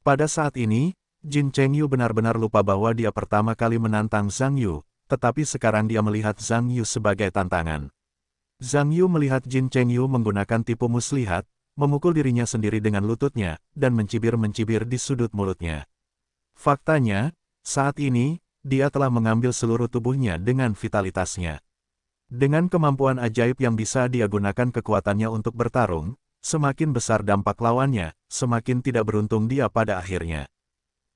Pada saat ini, Jin Chengyu benar-benar lupa bahwa dia pertama kali menantang Zhang Yu, tetapi sekarang dia melihat Zhang Yu sebagai tantangan. Zhang Yu melihat Jin Chengyu menggunakan tipu muslihat, memukul dirinya sendiri dengan lututnya, dan mencibir-mencibir di sudut mulutnya. Faktanya, saat ini, dia telah mengambil seluruh tubuhnya dengan vitalitasnya. Dengan kemampuan ajaib yang bisa dia gunakan kekuatannya untuk bertarung, semakin besar dampak lawannya, semakin tidak beruntung dia pada akhirnya.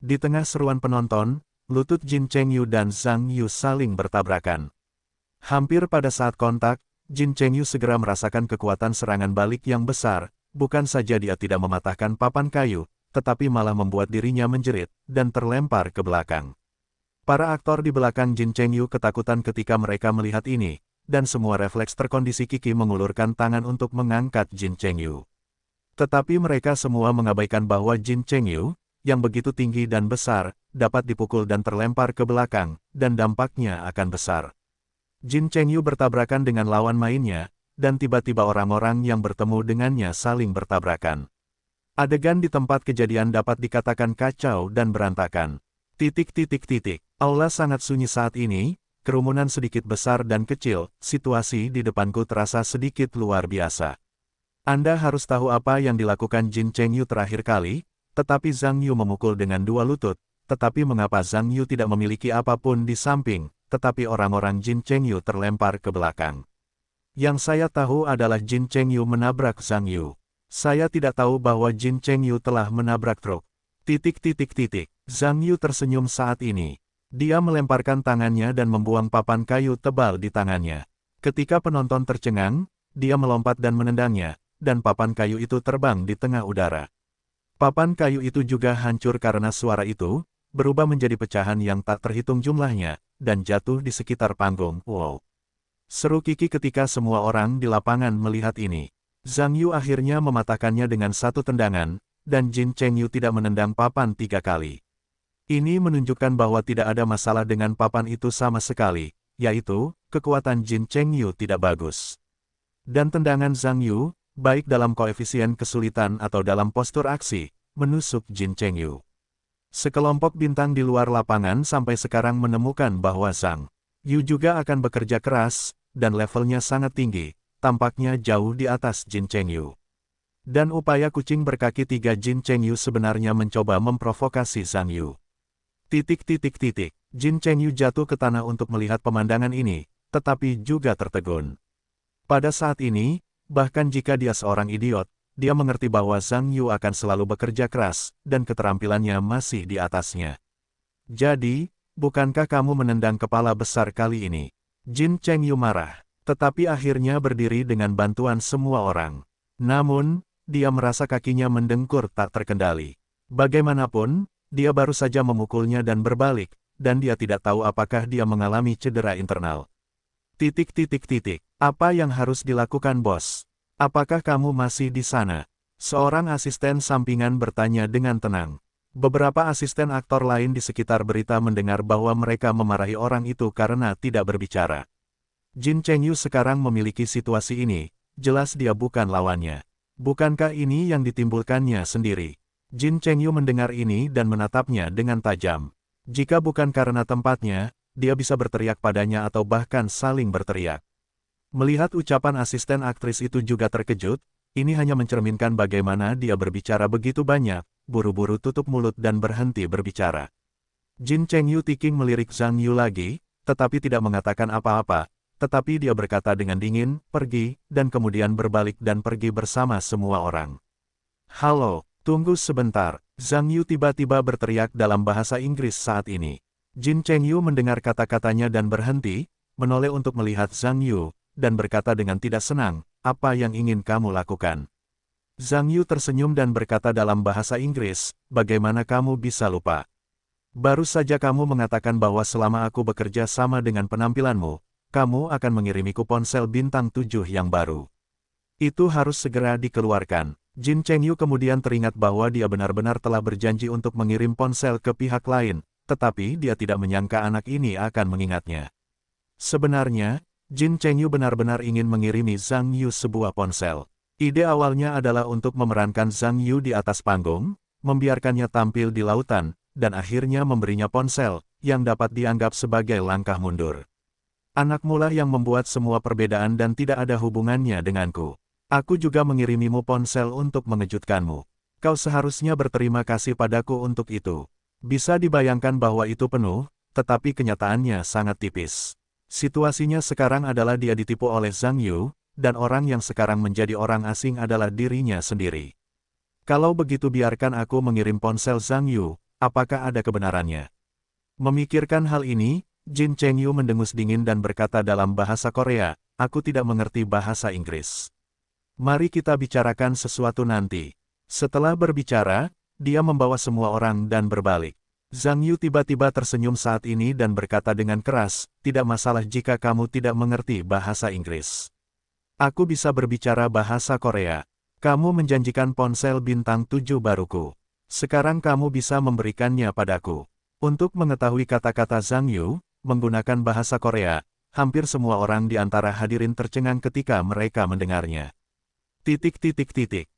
Di tengah seruan penonton, lutut Jin Chengyu dan Zhang Yu saling bertabrakan. Hampir pada saat kontak, Jin Chengyu segera merasakan kekuatan serangan balik yang besar, bukan saja dia tidak mematahkan papan kayu, tetapi malah membuat dirinya menjerit, dan terlempar ke belakang. Para aktor di belakang Jin Chengyu ketakutan ketika mereka melihat ini, dan semua refleks terkondisi Kiki mengulurkan tangan untuk mengangkat Jin Chengyu. Tetapi mereka semua mengabaikan bahwa Jin Chengyu, yang begitu tinggi dan besar, dapat dipukul dan terlempar ke belakang, dan dampaknya akan besar. Jin Chengyu bertabrakan dengan lawan mainnya, dan tiba-tiba orang-orang yang bertemu dengannya saling bertabrakan. Adegan di tempat kejadian dapat dikatakan kacau dan berantakan. Aula sangat sunyi saat ini, kerumunan sedikit besar dan kecil, situasi di depanku terasa sedikit luar biasa. Anda harus tahu apa yang dilakukan Jin Chengyu terakhir kali, tetapi Zhang Yu memukul dengan 2 lutut, tetapi mengapa Zhang Yu tidak memiliki apapun di samping, tetapi orang-orang Jin Chengyu terlempar ke belakang. Yang saya tahu adalah Jin Chengyu menabrak Zhang Yu. Saya tidak tahu bahwa Jin Chengyu telah menabrak truk. Zhang Yu tersenyum saat ini. Dia melemparkan tangannya dan membuang papan kayu tebal di tangannya. Ketika penonton tercengang, dia melompat dan menendangnya, dan papan kayu itu terbang di tengah udara. Papan kayu itu juga hancur karena suara itu, berubah menjadi pecahan yang tak terhitung jumlahnya, dan jatuh di sekitar panggung. Wow! Seru Kiki ketika semua orang di lapangan melihat ini. Zhang Yu akhirnya mematahkannya dengan satu tendangan, dan Jin Chengyu tidak menendang papan 3 kali. Ini menunjukkan bahwa tidak ada masalah dengan papan itu sama sekali, yaitu, kekuatan Jin Chengyu tidak bagus. Dan tendangan Zhang Yu, baik dalam koefisien kesulitan atau dalam postur aksi, menusuk Jin Chengyu. Sekelompok bintang di luar lapangan sampai sekarang menemukan bahwa Zhang Yu juga akan bekerja keras, dan levelnya sangat tinggi, tampaknya jauh di atas Jin Chengyu. Dan upaya kucing berkaki 3 Jin Chengyu sebenarnya mencoba memprovokasi Zhang Yu. Jin Chengyu jatuh ke tanah untuk melihat pemandangan ini, tetapi juga tertegun. Pada saat ini, bahkan jika dia seorang idiot, dia mengerti bahwa Zhang Yu akan selalu bekerja keras, dan keterampilannya masih di atasnya. Jadi, bukankah kamu menendang kepala besar kali ini? Jin Chengyu marah, tetapi akhirnya berdiri dengan bantuan semua orang. Namun, dia merasa kakinya mendengkur tak terkendali. Bagaimanapun, dia baru saja memukulnya dan berbalik, dan dia tidak tahu apakah dia mengalami cedera internal. Apa yang harus dilakukan, bos? Apakah kamu masih di sana? Seorang asisten sampingan bertanya dengan tenang. Beberapa asisten aktor lain di sekitar berita mendengar bahwa mereka memarahi orang itu karena tidak berbicara. Jin Chengyu sekarang memiliki situasi ini, jelas dia bukan lawannya. Bukankah ini yang ditimbulkannya sendiri? Jin Chengyu mendengar ini dan menatapnya dengan tajam. Jika bukan karena tempatnya, dia bisa berteriak padanya atau bahkan saling berteriak. Melihat ucapan asisten aktris itu juga terkejut, ini hanya mencerminkan bagaimana dia berbicara begitu banyak, buru-buru tutup mulut dan berhenti berbicara. Jin Chengyu Tiking melirik Zhang Yu lagi, tetapi tidak mengatakan apa-apa, tetapi dia berkata dengan dingin, pergi, dan kemudian berbalik dan pergi bersama semua orang. Halo, tunggu sebentar, Zhang Yu tiba-tiba berteriak dalam bahasa Inggris saat ini. Jin Chengyu mendengar kata-katanya dan berhenti, menoleh untuk melihat Zhang Yu, dan berkata dengan tidak senang, apa yang ingin kamu lakukan? Zhang Yu tersenyum dan berkata dalam bahasa Inggris, bagaimana kamu bisa lupa? Baru saja kamu mengatakan bahwa selama aku bekerja sama dengan penampilanmu, kamu akan mengirimiku ponsel bintang 7 yang baru. Itu harus segera dikeluarkan. Jin Chengyu kemudian teringat bahwa dia benar-benar telah berjanji untuk mengirim ponsel ke pihak lain, tetapi dia tidak menyangka anak ini akan mengingatnya. Sebenarnya, Jin Chengyu benar-benar ingin mengirimi Zhang Yu sebuah ponsel. Ide awalnya adalah untuk memerankan Zhang Yu di atas panggung, membiarkannya tampil di lautan, dan akhirnya memberinya ponsel, yang dapat dianggap sebagai langkah mundur. Anakmu lah yang membuat semua perbedaan dan tidak ada hubungannya denganku. Aku juga mengirimimu ponsel untuk mengejutkanmu. Kau seharusnya berterima kasih padaku untuk itu. Bisa dibayangkan bahwa itu penuh, tetapi kenyataannya sangat tipis. Situasinya sekarang adalah dia ditipu oleh Zhang Yu, dan orang yang sekarang menjadi orang asing adalah dirinya sendiri. Kalau begitu biarkan aku mengirim ponsel Zhang Yu, apakah ada kebenarannya? Memikirkan hal ini, Jin Chengyu mendengus dingin dan berkata dalam bahasa Korea, aku tidak mengerti bahasa Inggris. Mari kita bicarakan sesuatu nanti. Setelah berbicara, dia membawa semua orang dan berbalik. Zhang Yu tiba-tiba tersenyum saat ini dan berkata dengan keras, tidak masalah jika kamu tidak mengerti bahasa Inggris. Aku bisa berbicara bahasa Korea. Kamu menjanjikan ponsel bintang 7 baruku. Sekarang kamu bisa memberikannya padaku. Untuk mengetahui kata-kata Zhang Yu, menggunakan bahasa Korea, hampir semua orang di antara hadirin tercengang ketika mereka mendengarnya.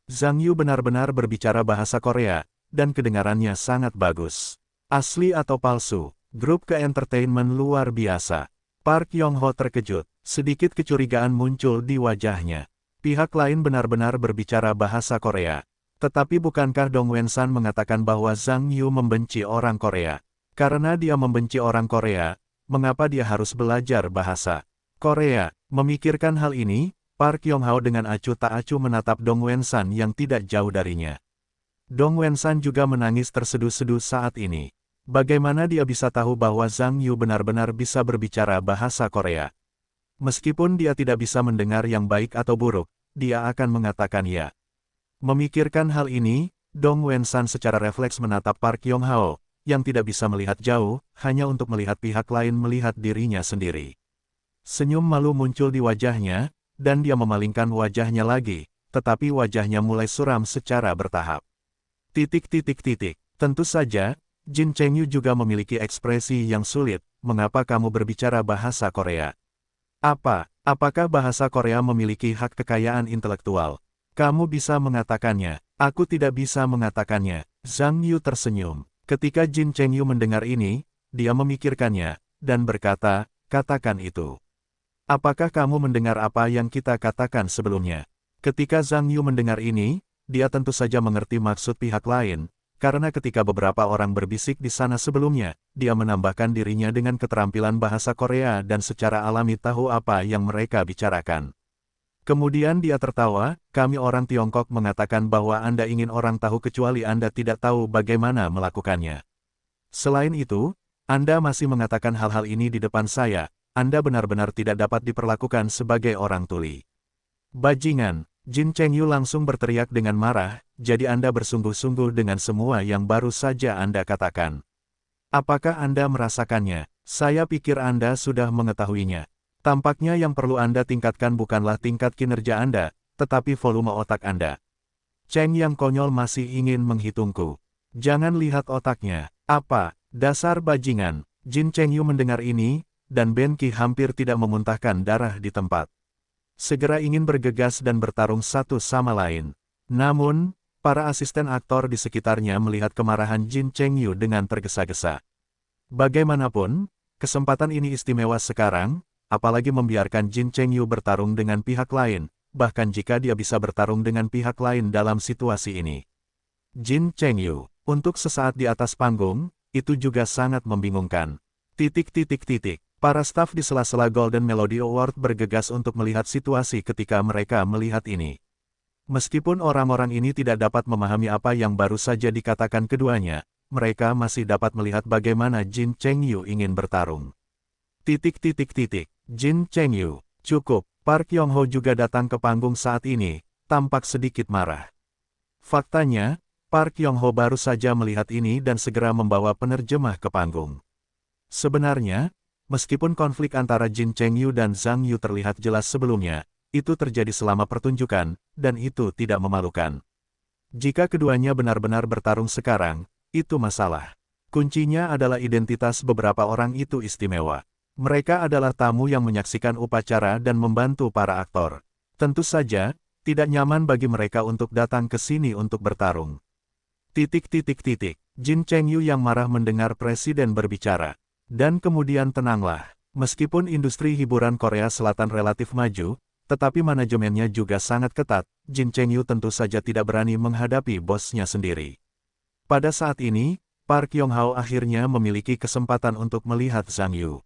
Zhang Yu benar-benar berbicara bahasa Korea, dan kedengarannya sangat bagus. Asli atau palsu, grup ke-entertainment luar biasa. Park Yong-ho terkejut, sedikit kecurigaan muncul di wajahnya. Pihak lain benar-benar berbicara bahasa Korea. Tetapi bukankah Dong Wensan mengatakan bahwa Zhang Yu membenci orang Korea? Karena dia membenci orang Korea, mengapa dia harus belajar bahasa Korea? Memikirkan hal ini, Park Yong-hao dengan acuh tak acuh menatap Dong Wensan yang tidak jauh darinya. Dong Wensan juga menangis terseduh-seduh saat ini. Bagaimana dia bisa tahu bahwa Zhang Yu benar-benar bisa berbicara bahasa Korea? Meskipun dia tidak bisa mendengar yang baik atau buruk, dia akan mengatakan ya. Memikirkan hal ini, Dong Wensan secara refleks menatap Park Yong-hao, yang tidak bisa melihat jauh, hanya untuk melihat pihak lain melihat dirinya sendiri. Senyum malu muncul di wajahnya, dan dia memalingkan wajahnya lagi, tetapi wajahnya mulai suram secara bertahap. Tentu saja, Jin Chengyu juga memiliki ekspresi yang sulit, mengapa kamu berbicara bahasa Korea? Apakah bahasa Korea memiliki hak kekayaan intelektual? Kamu bisa mengatakannya, aku tidak bisa mengatakannya. Zhang Yu tersenyum. Ketika Jin Chengyu mendengar ini, dia memikirkannya, dan berkata, katakan itu. Apakah kamu mendengar apa yang kita katakan sebelumnya? Ketika Zhang Yu mendengar ini, dia tentu saja mengerti maksud pihak lain, karena ketika beberapa orang berbisik di sana sebelumnya, dia menambahkan dirinya dengan keterampilan bahasa Korea dan secara alami tahu apa yang mereka bicarakan. Kemudian dia tertawa, kami orang Tiongkok mengatakan bahwa Anda ingin orang tahu kecuali Anda tidak tahu bagaimana melakukannya. Selain itu, Anda masih mengatakan hal-hal ini di depan saya, Anda benar-benar tidak dapat diperlakukan sebagai orang tuli. Bajingan, Jin Chengyu langsung berteriak dengan marah, jadi Anda bersungguh-sungguh dengan semua yang baru saja Anda katakan. Apakah Anda merasakannya? Saya pikir Anda sudah mengetahuinya. Tampaknya yang perlu Anda tingkatkan bukanlah tingkat kinerja Anda, tetapi volume otak Anda. Cheng yang konyol masih ingin menghitungku. Jangan lihat otaknya. Apa? Dasar bajingan. Jin Chengyu mendengar ini, dan Ben Qi hampir tidak memuntahkan darah di tempat. Segera ingin bergegas dan bertarung satu sama lain. Namun, para asisten aktor di sekitarnya melihat kemarahan Jin Chengyu dengan tergesa-gesa. Bagaimanapun, kesempatan ini istimewa sekarang, apalagi membiarkan Jin Chengyu bertarung dengan pihak lain, bahkan jika dia bisa bertarung dengan pihak lain dalam situasi ini. Jin Chengyu, untuk sesaat di atas panggung, itu juga sangat membingungkan. Para staf di sela-sela Golden Melody Award bergegas untuk melihat situasi ketika mereka melihat ini. Meskipun orang-orang ini tidak dapat memahami apa yang baru saja dikatakan keduanya, mereka masih dapat melihat bagaimana Jin Chengyu ingin bertarung. Jin Chengyu, cukup. Park Yong-ho juga datang ke panggung saat ini, tampak sedikit marah. Faktanya, Park Yong-ho baru saja melihat ini dan segera membawa penerjemah ke panggung. Sebenarnya, meskipun konflik antara Jin Chengyu dan Zhang Yu terlihat jelas sebelumnya, itu terjadi selama pertunjukan, dan itu tidak memalukan. Jika keduanya benar-benar bertarung sekarang, itu masalah. Kuncinya adalah identitas beberapa orang itu istimewa. Mereka adalah tamu yang menyaksikan upacara dan membantu para aktor. Tentu saja, tidak nyaman bagi mereka untuk datang ke sini untuk bertarung. Jin Chengyu yang marah mendengar presiden berbicara. Dan kemudian tenanglah. Meskipun industri hiburan Korea Selatan relatif maju, tetapi manajemennya juga sangat ketat, Jin Chengyu tentu saja tidak berani menghadapi bosnya sendiri. Pada saat ini, Park Yong-hao akhirnya memiliki kesempatan untuk melihat Zhang Yu.